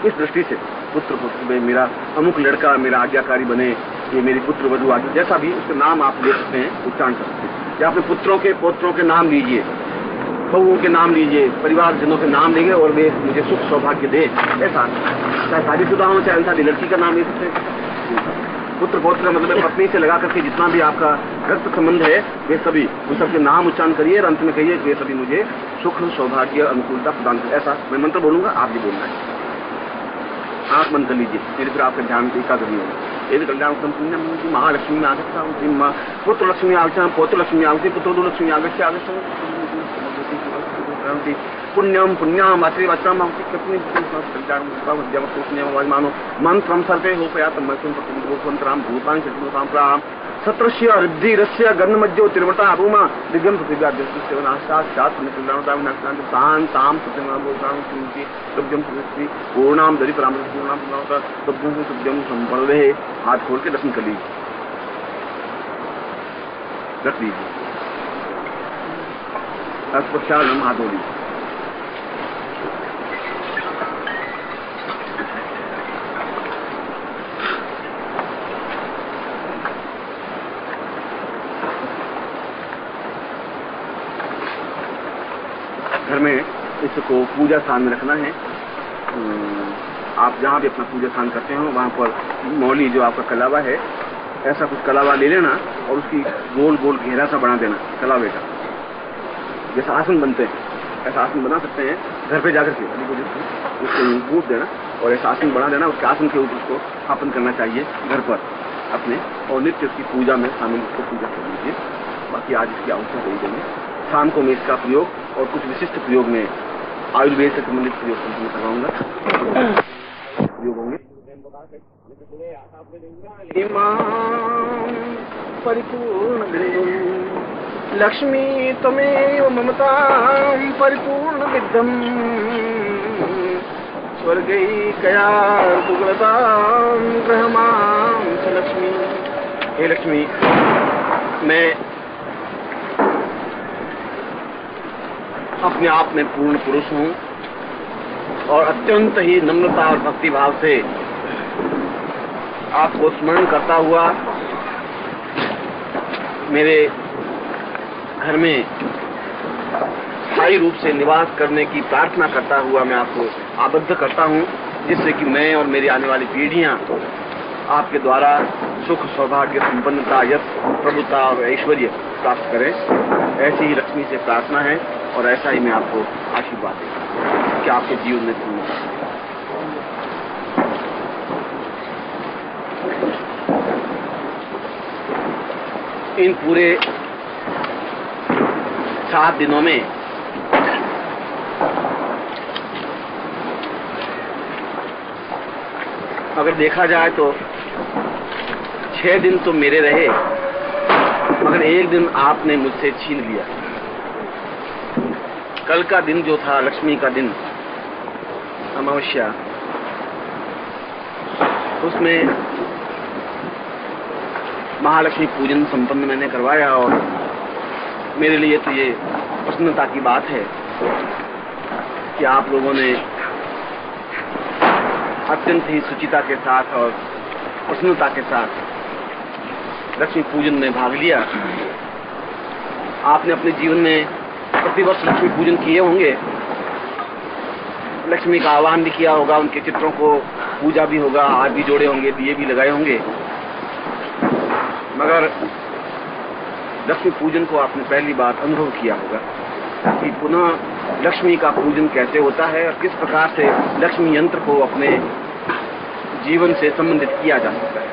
इस दृष्टि से पुत्र पुत्र मेरा अमुक लड़का मेरा आज्ञाकारी बने, ये मेरी पुत्र वधू आदि जैसा भी उसके नाम आप ले सकते हैं, उच्चारण कर सकते हैं। या अपने पुत्रों के पौत्रों के नाम लीजिए, बहुओं के नाम लीजिए, परिवारजनों के नाम लेंगे और वे मुझे सुख सौभाग्य दे। ऐसा चाहे शादीशुदा हो चाहे शादी लड़की का नाम ले सकते हैं। पुत्र पौत्र मतलब पत्नी से लगा करके जितना भी आपका रक्त संबंध है वे सभी उन सबके नाम उच्चारण करिए और अंत में कहिए वे सभी मुझे सुख सौभाग्य अनुकूलता प्रदान करें। ऐसा मैं मंत्र बोलूंगा, आप भी बोलना है। आंख बंद कर लीजिए, मेरे फिर आपका ध्यान एकाग्र होगा। यदि कल्याण पुण्यम महालक्ष्मी में आगच्छा पुत्र लक्ष्मी आगच्छा पौत्र लक्ष्मी आगच्छति पुत्र लक्ष्मी आगच्छा पुण्यम पुण्याम अत्रिवचनम मानो मंत्रम सर्वे हो प्रयात मंत्राम भूतान शक्तिमतां प्राम सत्रस्य रिद्धिरस्य गन्धमज्जो तिरुमता अभूमा दिव्यम पृथिव्याशास्त्रात्मनिकल्याणतां सत्यम पूर्णाम दरि पूर्णाम तुभ्यम संपर्दे। हाथ खोल के दर्शन कर लीजिए, रख लीजिए। अस्पक्षालम हाथ धो लीजिए। घर में इसको पूजा स्थान में रखना है। आप जहाँ भी अपना पूजा स्थान करते हो वहाँ पर मौली जो आपका कलावा है, ऐसा कुछ कलावा ले लेना और उसकी गोल गोल घेरा सा बना देना कलावे का, जैसा आसन बनते हैं ऐसा आसन बना सकते हैं। घर पे जाकर के उसको गूंथ देना और ऐसा आसन बना देना, उसके आसन के ऊपर उसको स्थापन करना चाहिए घर पर अपने, और नित्य उसकी पूजा में शामिल उसको पूजा कर लीजिए। बाकी आज इसकी आवश्यक नहीं देंगे। शाम को मैं इसका प्रयोग और कुछ विशिष्ट प्रयोग में आयुर्वेद से संबंधित प्रयोग संपन्न करवाऊंगा, प्रयोग होंगे। परिपूर्ण लक्ष्मी त्वमेव ममतां परिपूर्ण विद्धम स्वर्गैकया दुर्गतां ग्रहमां च लक्ष्मी। हे लक्ष्मी, मैं अपने आप में पूर्ण पुरुष हूँ और अत्यंत ही नम्रता और भक्तिभाव से आपको स्मरण करता हुआ मेरे घर में स्थायी रूप से निवास करने की प्रार्थना करता हुआ मैं आपको आबद्ध करता हूँ, जिससे कि मैं और मेरी आने वाली पीढ़ियां आपके द्वारा सुख सौभाग्य संपन्नता यश प्रभुता और ऐश्वर्य प्राप्त करें। ऐसी ही लक्ष्मी से प्रार्थना है और ऐसा ही मैं आपको आशीर्वाद देता कि आपके जीवन में पूर्ण। इन पूरे 7 दिनों में अगर देखा जाए तो 6 दिन तो मेरे रहे, मगर एक दिन आपने मुझसे छीन लिया। कल का दिन जो था लक्ष्मी का दिन, अमावस्या, उसमें महालक्ष्मी पूजन संपन्न मैंने करवाया और मेरे लिए तो ये प्रसन्नता की बात है कि आप लोगों ने अत्यंत ही सुचिता के साथ और प्रसन्नता के साथ लक्ष्मी पूजन में भाग लिया। आपने अपने जीवन में प्रतिवर्ष लक्ष्मी पूजन किए होंगे, लक्ष्मी का आह्वान भी किया होगा, उनके चित्रों को पूजा भी होगा, हाथ भी जोड़े होंगे, दिए भी लगाए होंगे, मगर लक्ष्मी पूजन को आपने पहली बार अनुभव किया होगा कि पुनः लक्ष्मी का पूजन कैसे होता है और किस प्रकार से लक्ष्मी यंत्र को अपने जीवन से संबंधित किया जा सकता है।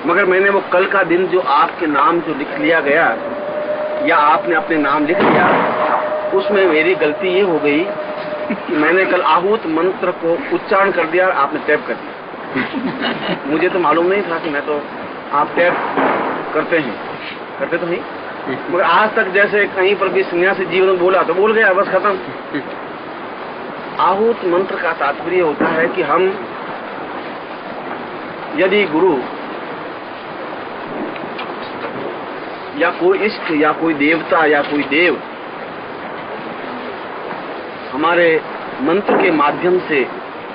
मगर मैंने वो कल का दिन जो आपके नाम जो लिख लिया गया या आपने अपने नाम लिख लिया, उसमें मेरी गलती ये हो गई कि मैंने कल आहूत मंत्र को उच्चारण कर दिया और आपने टैप कर दिया। मुझे तो मालूम नहीं था कि मैं तो आप टैप करते तो नहीं, मगर आज तक जैसे कहीं पर भी सन्यासी जीवन में बोला तो बोल गया, बस खत्म। आहूत मंत्र का तात्पर्य होता है कि हम यदि गुरु या कोई इष्ट या कोई देवता या कोई देव हमारे मंत्र के माध्यम से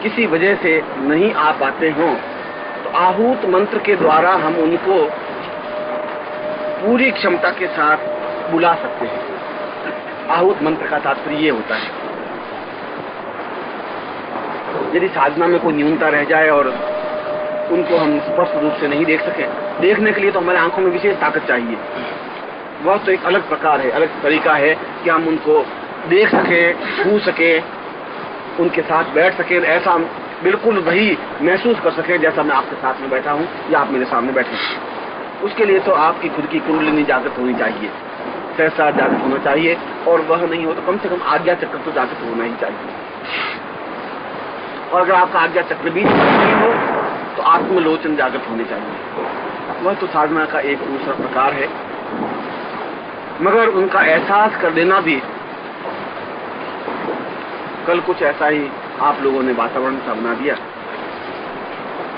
किसी वजह से नहीं आ पाते हों तो आहूत मंत्र के द्वारा हम उनको पूरी क्षमता के साथ बुला सकते हैं। आहूत मंत्र का तात्पर्य ये होता है। यदि साधना में कोई न्यूनता रह जाए और उनको हम स्पष्ट रूप से नहीं देख सके, देखने के लिए तो हमारे आंखों में विशेष ताकत चाहिए। वह तो एक अलग प्रकार है, अलग तरीका है कि हम उनको देख सके, छू सके, उनके साथ बैठ सके, ऐसा बिल्कुल वही महसूस कर सके जैसा मैं आपके साथ में बैठा हूँ या आप मेरे सामने बैठे हैं। उसके लिए तो आपकी खुद की कुंडलिनी जागृत होनी चाहिए, सहसा जागृत होना चाहिए, और वह नहीं हो तो कम से कम आज्ञा चक्र तो जागृत होना ही चाहिए। और अगर आपका आज्ञा चक्र भी नहीं हो तो आत्मलोचन जागृत होने चाहिए। वह तो साधना का एक दूसरा प्रकार है, मगर उनका एहसास कर देना भी कल कुछ ऐसा ही आप लोगों ने वातावरण सा बना दिया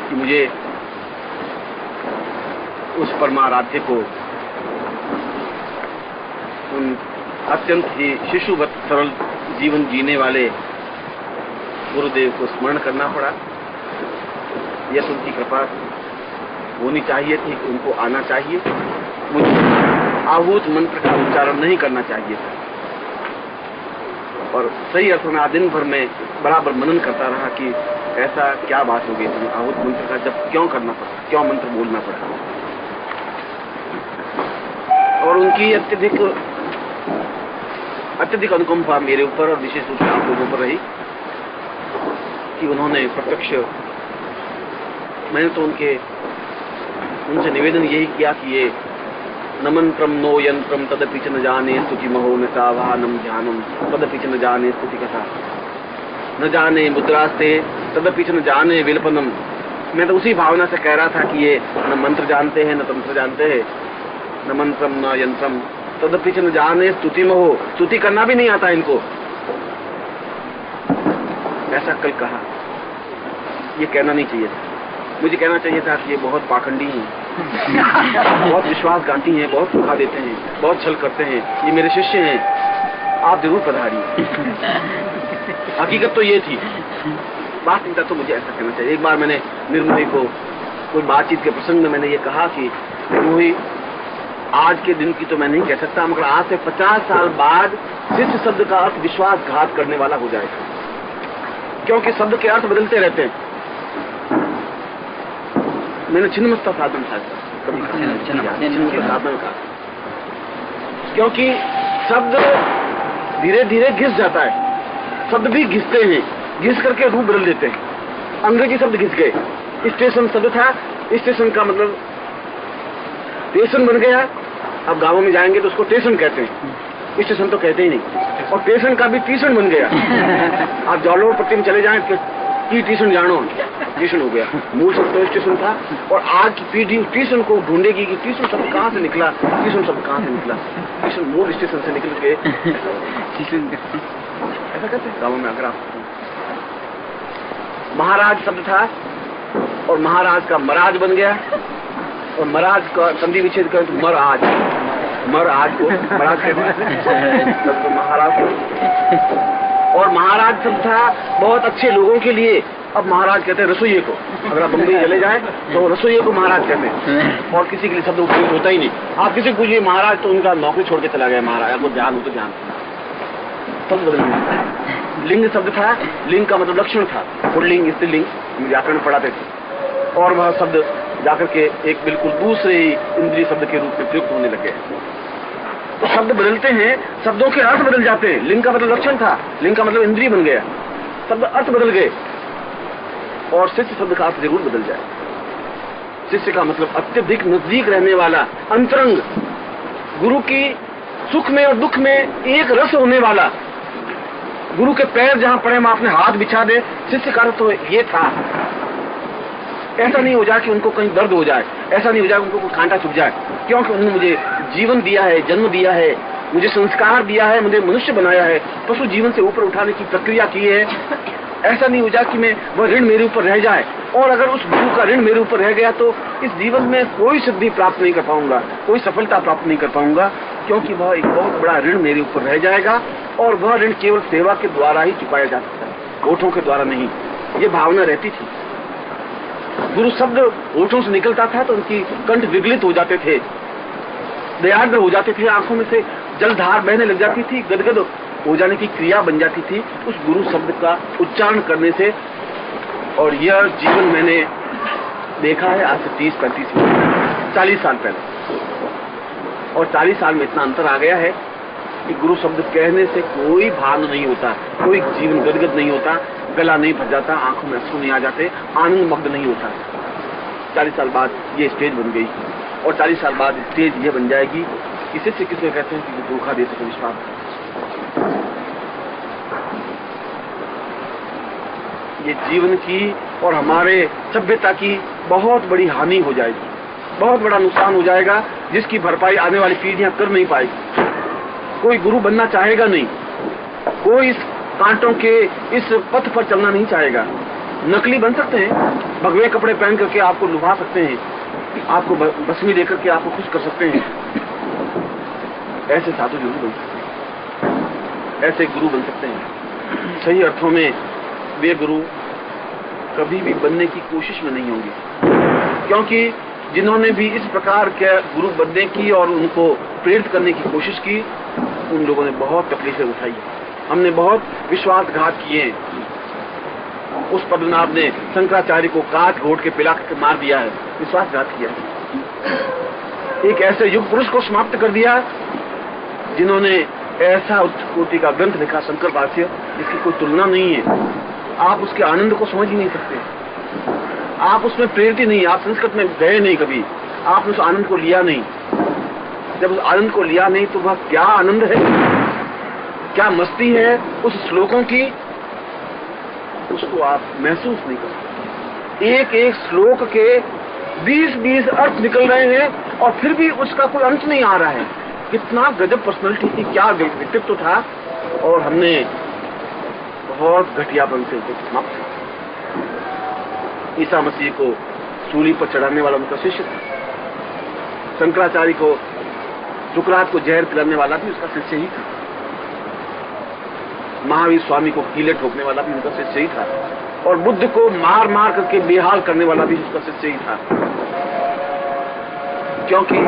कि मुझे उस परमाराध्य को, उन अत्यंत ही शिशुवत सरल जीवन जीने वाले गुरुदेव को स्मरण करना पड़ा। यह उनकी कृपा होनी चाहिए थी, उनको आना चाहिए। मुझे आहूत मंत्र का उच्चारण नहीं करना चाहिए था। और सही अर्थ में आज दिन भर में बराबर मनन करता रहा कि ऐसा क्या बात हो गई थी, आहूत मंत्र का जब क्यों करना पड़ा, क्यों मंत्र बोलना पड़ा। और उनकी अत्यधिक अनुकंपा मेरे ऊपर और विशेष रूप से आप लोगों पर रही कि उन्होंने प्रत्यक्ष, मैंने तो उनसे निवेदन यही किया कि ये न मंत्रम नो यंत्रम तदपि च न जाने स्तुति महो न सावानम ध्यानम तदपि च न जाने स्तुति कथा न जाने मुद्रास्ते तदपि च न जाने विलपनम। मैं तो उसी भावना से कह रहा था कि ये न मंत्र जानते हैं न तंत्र जानते हैं, न मंत्रम न यंत्रम तदपि च न जाने स्तुति महो, स्तुति करना भी नहीं आता इनको। ऐसा कल कहा, ये कहना नहीं चाहिए था। मुझे कहना चाहिए था कि ये बहुत पाखंडी हैं, बहुत विश्वासघाती हैं, बहुत धोखा देते हैं, बहुत छल करते हैं, ये मेरे शिष्य हैं, आप जरूर पधारिए। हकीकत तो ये थी, वास्तविकता तो मुझे ऐसा कहना चाहिए। एक बार मैंने निर्मोही को कोई बातचीत के प्रसंग में मैंने ये कहा कि निर्मोही, आज के दिन की तो मैं नहीं कह सकता, मगर आज से 50 साल बाद शिष्य शब्द का अर्थ विश्वासघात करने वाला हो जाएगा, क्योंकि शब्द के अर्थ बदलते रहते हैं। मैंने छिन्नमस्ता साधन साधन का, क्योंकि शब्द धीरे धीरे घिस जाता है, शब्द भी घिसते हैं, घिस करके रूप बदल देते हैं। अंग्रेजी शब्द घिस गए, स्टेशन शब्द था, स्टेशन का मतलब स्टेशन बन गया। अब गांवों में जाएंगे तो उसको स्टेशन कहते हैं, स्टेशन तो कहते ही नहीं। और स्टेशन का भी ट्यूशन बन गया। आप जालोर पट्टी में चले जाएं कि ट्यूशन जानो, ट्यूशन हो गया। मूल शब्द तो स्टेशन था, और आज की पीढ़ी ट्यूशन को ढूंढेगी कि ट्यूशन शब्द कहाँ से निकला, ट्यूशन शब्द कहाँ से निकला। ट्यूशन मूल स्टेशन से निकल के ऐसा कहते हैं गाँवों में। अगर आप महाराज शब्द था और महाराज का महाराज बन गया, और महाराज का संधि विच्छेद करें तो महाराज को महाराज कहते हैं, महाराज। और महाराज शब्द था बहुत अच्छे लोगों के लिए, अब महाराज कहते हैं रसोइये को। अगर आप बम्बई चले जाएं तो रसोइये को महाराज कहते हैं, और किसी के लिए शब्द उपयोग होता ही नहीं। आप किसी को पूछिए महाराज तो उनका नौकरी छोड़ के चला गया महाराज, आपको ध्यान हो तो ध्यान। शब्द बदल गया। लिंग शब्द था, लिंग का मतलब लक्षण था, पुल्लिंग स्त्रीलिंग व्याकरण पढ़ाते थे, और वह शब्द जाकर के एक बिल्कुल दूसरे ही इंद्रिय शब्द के रूप में प्रयुक्त होने लगे। तो शब्द बदलते हैं, शब्दों के अर्थ बदल जाते हैं। लिंग का मतलब लक्षण था, लिंग का मतलब इंद्रिय बन गया, शब्द अर्थ बदल गए। और शिष्य शब्द का अर्थ जरूर बदल जाए। शिष्य का मतलब अत्यधिक नजदीक रहने वाला, अंतरंग, गुरु की सुख में और दुख में एक रस होने वाला। गुरु के पैर जहां पड़े वहां अपने हाथ बिछा दे, शिष्य का अर्थ तो ये था। ऐसा नहीं हो जाए कि उनको कहीं दर्द हो जाए, ऐसा नहीं हो जाए उनको कोई कांटा चुभ जाए, क्योंकि उन्होंने मुझे जीवन दिया है, जन्म दिया है, मुझे संस्कार दिया है, मुझे मनुष्य बनाया है, पशु जीवन से ऊपर उठाने की प्रक्रिया की है। ऐसा नहीं हो जाए कि मैं वह ऋण मेरे ऊपर रह जाए, और अगर उस गुरु का ऋण मेरे ऊपर रह गया तो इस जीवन में कोई सिद्धि प्राप्त नहीं कर पाऊंगा, कोई सफलता प्राप्त नहीं कर पाऊंगा, क्योंकि वह एक बहुत बड़ा ऋण मेरे ऊपर रह जाएगा, और वह ऋण केवल सेवा के द्वारा ही चुकाया जा सकता है, होठों के द्वारा नहीं। ये भावना रहती थी। गुरु शब्द होठों से निकलता था तो उनकी कंठ विगलित हो जाते थे, दयाद्र हो जाते थे, आंखों में से जलधार बहने लग जाती थी, गदगद हो जाने की क्रिया बन जाती थी उस गुरु शब्द का उच्चारण करने से। और यह जीवन मैंने देखा है आज से 30-35 40 साल पहले, और 40 साल में इतना अंतर आ गया है कि गुरु शब्द कहने से कोई भान नहीं होता, कोई जीवन गदगद नहीं होता, गला नहीं फट जाता, आंखों में अश्रु नहीं आ जाते, आनंद मग्न नहीं होता। 40 साल बाद ये स्टेज बन गई, और 40 साल बाद स्टेज ये बन जाएगी कि शिष्य किसे कहते हैं कि धोखा दे सके विश्वास। ये जीवन की और हमारे सभ्यता की बहुत बड़ी हानि हो जाएगी, बहुत बड़ा नुकसान हो जाएगा, जिसकी भरपाई आने वाली पीढ़ियां कर नहीं पाएगी। कोई गुरु बनना चाहेगा नहीं, कोई इस कांटों के इस पथ पर चलना नहीं चाहेगा। नकली बन सकते हैं, भगवे कपड़े पहन करके आपको लुभा सकते हैं, आपको भस्मी देकर के आपको खुश कर सकते हैं, ऐसे साधु जरूर बन सकते हैं, ऐसे गुरु बन सकते हैं। सही अर्थों में वे गुरु कभी भी बनने की कोशिश में नहीं होंगे, क्योंकि जिन्होंने भी इस प्रकार के गुरु बनने की और उनको प्रेरित करने की कोशिश की, उन लोगों ने बहुत तकलीफें उठाई। हमने बहुत विश्वासघात किए। उस पद्मनाभ ने शंकराचार्य को काट घोट के पिला के मार दिया है, विश्वासघात किया। एक ऐसे युग पुरुष को समाप्त कर दिया जिन्होंने ऐसा उच्च कोटि का ग्रंथ लिखा, शंकर भाष्य, जिसकी कोई तुलना नहीं है। आप उसके आनंद को समझ ही नहीं सकते, आप उसमें प्रेरित ही नहीं, आप संस्कृत में गए नहीं कभी, आपने उस आनंद को लिया नहीं। जब उस आनंद को लिया नहीं तो वह क्या आनंद है, क्या मस्ती है उस श्लोकों की, उसको आप महसूस नहीं कर सकते। एक एक श्लोक के 20-20 अर्थ निकल रहे हैं और फिर भी उसका कोई अंत नहीं आ रहा है। कितना गजब पर्सनालिटी थी, क्या व्यक्तित्व था, और हमने बहुत घटियापन से उसे समाप्त किया। ईसा मसीह को सूली पर चढ़ाने वाला उनका शिष्य था। शंकराचार्य को, सुकरात को जहर पिलाने वाला भी उसका शिष्य ही था। महावीर स्वामी को कीले ठोकने वाला भी उनका शिष्य ही था। और बुद्ध को मार मार करके बेहाल करने वाला भी उसका शिष्य ही था। क्योंकि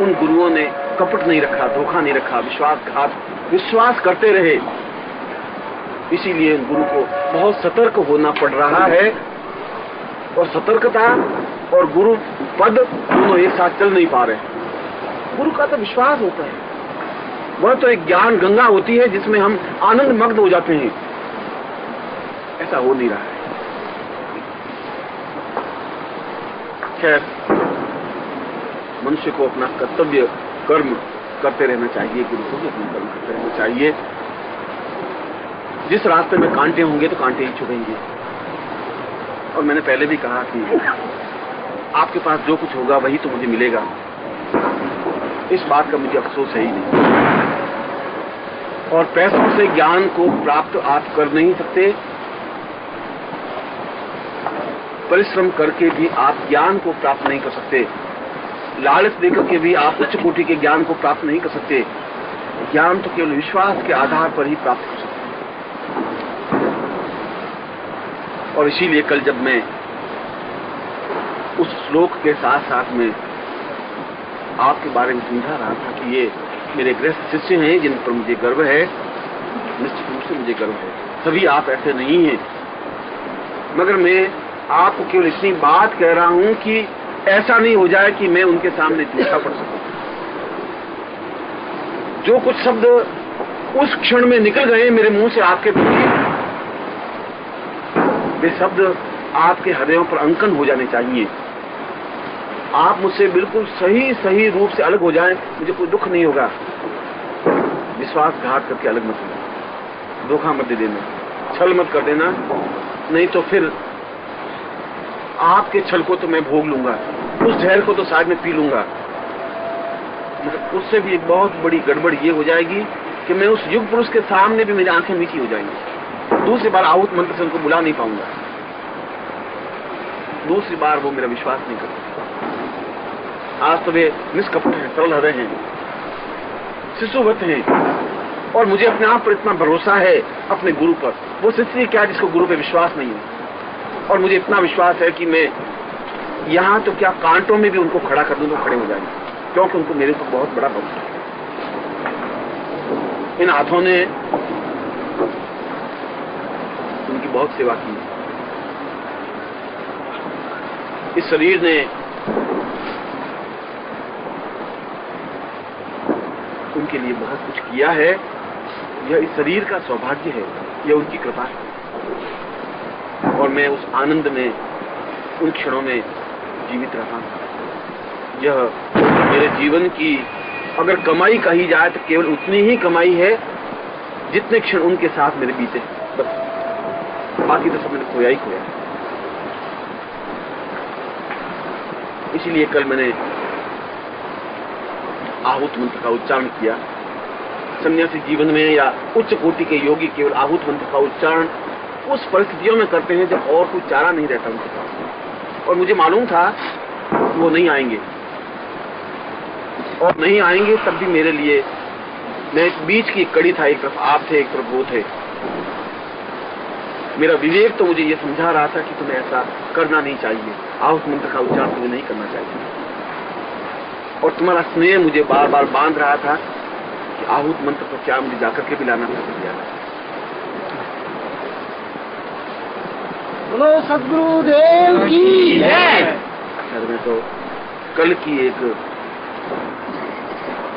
उन गुरुओं ने कपट नहीं रखा, धोखा नहीं रखा, विश्वास करते रहे। इसीलिए गुरु को बहुत सतर्क होना पड़ रहा है, और सतर्कता और गुरु पद दोनों एक साथ चल नहीं पा रहे। गुरु का तो विश्वास होता है, वह तो एक ज्ञान गंगा होती है जिसमें हम आनंद मग्न हो जाते हैं। ऐसा हो नहीं रहा है। खैर, मनुष्य को अपना कर्तव्य कर्म करते रहना चाहिए, गुरु को भी अपना कर्म करते रहना चाहिए। जिस रास्ते में कांटे होंगे तो कांटे ही छुड़ेंगे। और मैंने पहले भी कहा कि आपके पास जो कुछ होगा वही तो मुझे मिलेगा। इस बात का मुझे अफसोस है ही नहीं। और पैसों से ज्ञान को प्राप्त आप कर नहीं सकते, परिश्रम करके भी आप ज्ञान को प्राप्त नहीं कर सकते, लालच देकर के भी आप उच्च कोटि के ज्ञान को प्राप्त नहीं कर सकते। ज्ञान तो केवल विश्वास के आधार पर ही प्राप्त कर सकते। और इसीलिए कल जब मैं उस श्लोक के साथ साथ में आपके बारे में समझा रहा था कि ये मेरे गृहस्थ शिष्य हैं जिन पर मुझे गर्व है, निश्चित रूप से मुझे गर्व है। सभी आप ऐसे नहीं हैं, मगर मैं आपको केवल इतनी बात कह रहा हूं कि ऐसा नहीं हो जाए कि मैं उनके सामने झूठा पड़ सकूं। जो कुछ शब्द उस क्षण में निकल गए मेरे मुंह से आपके प्रति, वे शब्द आपके हृदयों पर अंकन हो जाने चाहिए। आप मुझसे बिल्कुल सही रूप से अलग हो जाएं, मुझे कोई दुख नहीं होगा। विश्वासघात करके अलग मत होना, धोखा मत दे देना, छल मत कर देना, नहीं तो फिर आपके छल को तो मैं भोग लूंगा, उस जहर को तो शायद मैं पी लूंगा। मगर उससे भी एक बहुत बड़ी गड़बड़ ये हो जाएगी कि मैं उस युग पुरुष के सामने भी मेरी आंखें मीठी हो जाएंगी। दूसरी बार आहूत मंत्र से उनको बुला नहीं पाऊंगा, दूसरी बार वो मेरा विश्वास नहीं करते। आज तो वे निष्कपट हैं, सरल हृदय हैं, शिशुवत हैं, और मुझे अपने आप पर इतना भरोसा है, अपने गुरु पर। वो शिष्य क्या जिसको गुरु पे विश्वास नहीं है। और मुझे इतना विश्वास है कि मैं यहां तो क्या कांटों में भी उनको खड़ा कर दूं तो खड़े हो जाएंगे, क्योंकि उनको मेरे ऊपर बहुत बड़ा भरोसा है। इन हाथों ने उनकी बहुत सेवा की, इस शरीर ने उनके लिए बहुत कुछ किया है। यह इस शरीर का सौभाग्य है, यह उनकी कृपा है। और मैं उस आनंद में, उन क्षणों में जीवित रहा हूं। यह मेरे जीवन की अगर कमाई कही जाए तो केवल उतनी ही कमाई है जितने क्षण उनके साथ मेरे बीते, बस। बाकी तो सब मैंने खोया ही खोया। इसीलिए कल मैंने आहूत मंत्र का उच्चारण किया। सन्यासी जीवन में या उच्च कोटि के योगी केवल आहूत मंत्र का उच्चारण उस परिस्थितियों में करते हैं जब और कोई चारा नहीं रहता उनके पास। और मुझे मालूम था वो नहीं आएंगे, और नहीं आएंगे तब भी मेरे लिए मैं बीच की कड़ी था। एक तरफ आप थे, एक तरफ वो थे। मेरा विवेक तो मुझे ये समझा रहा था कि तुम्हें ऐसा करना नहीं चाहिए, आहुत मंत्र का उच्चारण तुम्हें नहीं करना चाहिए। और तुम्हारा स्नेह मुझे बार बार बांध रहा था कि आहुत मंत्र को क्या मुझे जाकर के भी लाना था। बोलो सद्गुरुदेव की जय। असल में तो कल की एक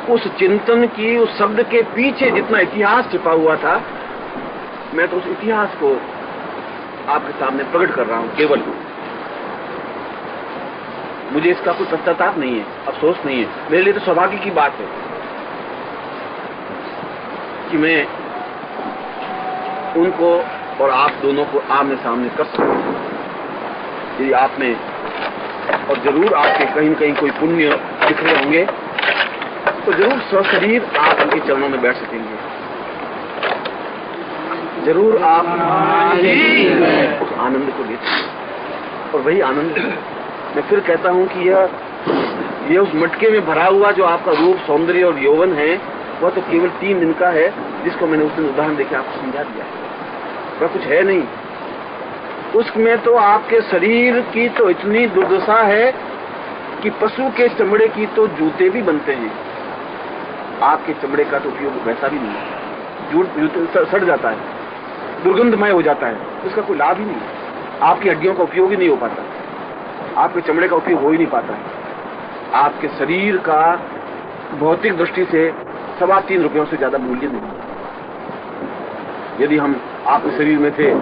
उस चिंतन की, उस शब्द के पीछे जितना इतिहास छिपा हुआ था, मैं तो उस इतिहास को आपके सामने प्रकट कर रहा हूं। केवल मुझे इसका कोई पश्चाताप नहीं है, अफसोस नहीं है। मेरे लिए तो सौभाग्य की बात है कि मैं उनको और आप दोनों को आमने सामने कर सकता हूं। यदि आप में, और जरूर आपके कहीं न कहीं कोई पुण्य दिख रहे होंगे, तो जरूर सशरीर आप उनके चरणों में बैठ सकेंगे। जरूर आप उस आनंद को ले सकेंगे। और वही आनंद मैं फिर कहता हूं कि यह उस मटके में भरा हुआ जो आपका रूप, सौंदर्य और यौवन है, वह तो केवल 3 दिन का है, जिसको मैंने उस दिन उदाहरण देके आपको समझा दिया। वह कुछ है नहीं। उसमें तो आपके शरीर की तो इतनी दुर्दशा है कि पशु के चमड़े की तो जूते भी बनते हैं। आपके चमड़े का तो उपयोग वैसा भी नहीं है। जूते सड़ जाता है, दुर्गंधमय हो जाता है, उसका कोई लाभ ही नहीं है। आपकी हड्डियों का उपयोग ही नहीं हो पाता, आपके चमड़े का उपयोग हो ही नहीं पाता है। आपके शरीर का भौतिक दृष्टि से 3.25 रुपयों से ज्यादा मूल्य नहीं है। यदि हम आपके शरीर में से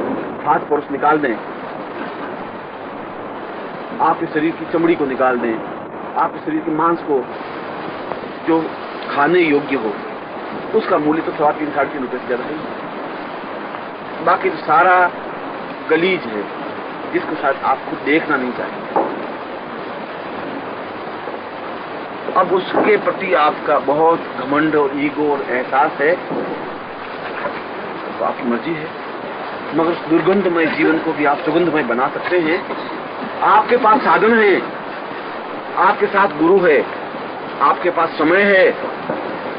फास्फोरस निकाल दें, आपके शरीर की चमड़ी को निकाल दें, आपके शरीर के मांस को जो खाने योग्य हो, उसका मूल्य तो 3.25 रुपए से ज्यादा नहीं है। बाकी तो सारा गलीज है, जिसको शायद आप खुद देखना नहीं चाहिए। अब उसके प्रति आपका बहुत घमंड और ईगो और एहसास है, तो आपकी मर्जी है। मगर उस दुर्गंधमय जीवन को भी आप सुगंधमय बना सकते हैं। आपके पास साधन है, आपके साथ गुरु है, आपके पास समय है,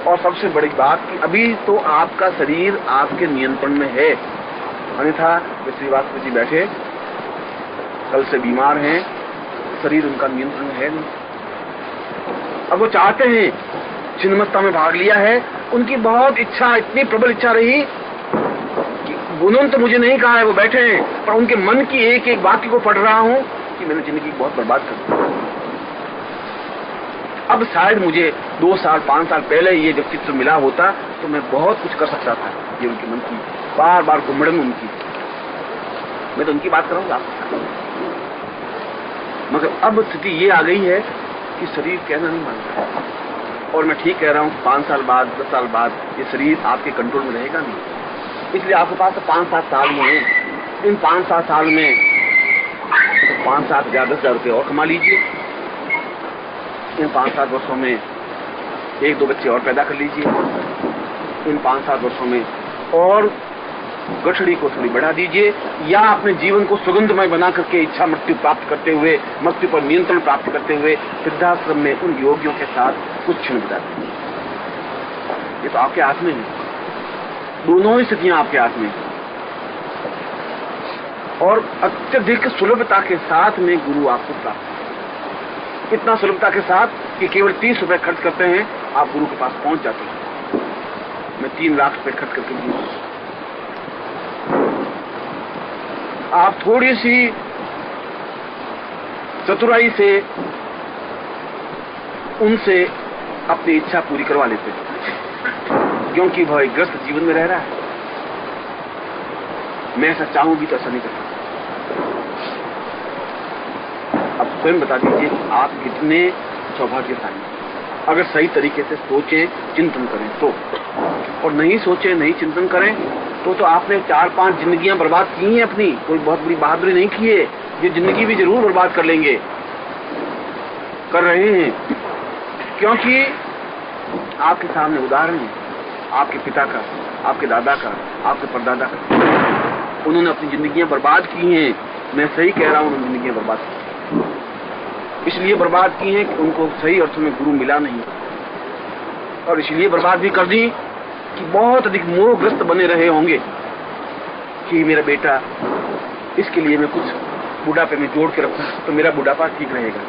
और सबसे बड़ी बात कि अभी तो आपका शरीर आपके नियंत्रण में है। अन्यथा श्रीवास्तव जी बैठे कल से बीमार हैं, शरीर उनका नियंत्रण में है नहीं। अब वो चाहते हैं, छिन्नमस्ता में भाग लिया है, उनकी बहुत इच्छा, इतनी प्रबल इच्छा रही कि उन्होंने तो मुझे नहीं कहा है, वो बैठे हैं, पर उनके मन की एक एक वाक्य को पढ़ रहा हूं कि मैंने जिंदगी बहुत बर्बाद कर दी। अब शायद मुझे 2 साल 5 साल पहले ये जब चित्र मिला होता तो मैं बहुत कुछ कर सकता था। ये उनके मन की बार बार घुमड़न उनकी, मैं तो उनकी बात करूंगा, मगर अब स्थिति ये आ गई है कि शरीर कहना नहीं मानता है। और मैं ठीक कह रहा हूँ, 5 साल बाद 10 साल बाद ये शरीर आपके कंट्रोल में रहेगा नहीं। इसलिए आपके पास तो 5-7 साल में है। इन 5-7 साल में 5-7 हजार 10,000 रुपये और कमा लीजिए। इन 5-7 वर्षों में 1-2 बच्चे और पैदा कर लीजिए। इन 5-7 वर्षों में और गठड़ी को थोड़ी बढ़ा दीजिए, या अपने जीवन को सुगंधमय बना करके इच्छा मृत्यु प्राप्त करते हुए, मृत्यु पर नियंत्रण प्राप्त करते हुए वृद्धाश्रम में उन योगियों के साथ कुछ क्षण बिता दीजिए। ये तो आपके हाथ में है, दोनों ही स्थितियां आपके हाथ में। और अत्यधिक सुलभता के साथ में गुरु आपको प्राप्त, इतना सुलभता के साथ कि केवल 30 रुपए खर्च करते हैं, आप गुरु के पास पहुंच जाते हैं। मैं 3 लाख रुपए खर्च करके गुरु, आप थोड़ी सी चतुराई से उनसे अपनी इच्छा पूरी करवा लेते हैं, क्योंकि वह एक ग्रस्त जीवन में रह रहा है। मैं ऐसा चाहूं भी तो ऐसा नहीं कर सकता। अब स्वयं बता दीजिए आप कितने सौभाग्यशाली, अगर सही तरीके से सोचें, चिंतन करें तो। और नहीं सोचें, नहीं चिंतन करें तो आपने 4-5 जिंदगियां बर्बाद की हैं अपनी, कोई बहुत बड़ी बहादुरी नहीं की है। ये जिंदगी भी जरूर बर्बाद कर लेंगे, कर रहे हैं, क्योंकि आपके सामने उदाहरण है आपके पिता का, आपके दादा का, आपके परदादा का। उन्होंने अपनी जिंदगियां बर्बाद की हैं। मैं सही कह रहा हूं, उन्होंने जिंदगियां बर्बाद की, इसलिए बर्बाद की हैं कि उनको सही अर्थ में गुरु मिला नहीं, और इसलिए बर्बाद भी कर दी कि बहुत अधिक मोहग्रस्त बने रहे होंगे कि मेरा बेटा, इसके लिए मैं कुछ बुढ़ापे में जोड़ के रखूं तो मेरा बुढ़ापा ठीक रहेगा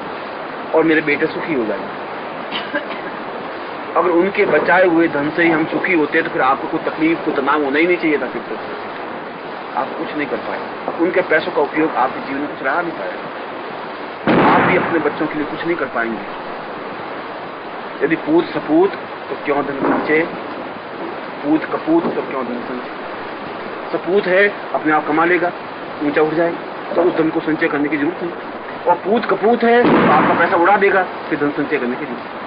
और मेरे बेटे सुखी हो जाएंगे। अगर उनके बचाए हुए धन से ही हम सुखी होते तो फिर आपको कोई तकलीफ, कोई तनाव होना ही नहीं चाहिए था। फिर तो आप कुछ नहीं कर पाए। उनके पैसों का उपयोग आपके जीवन में कुछ रहा नहीं पाएगा। आप भी अपने बच्चों के लिए कुछ नहीं कर पाएंगे। यदि पूत सपूत तो क्यों धन संचय, पूत कपूत तो क्यों धन संचय। सपूत है अपने आप कमा लेगा, ऊंचा उठ जाएगा, तो उस धन को संचय करने की जरूरत नहीं। और पूत कपूत है तो आपका पैसा उड़ा देगा, फिर धन संचय करने की जरूरत नहीं।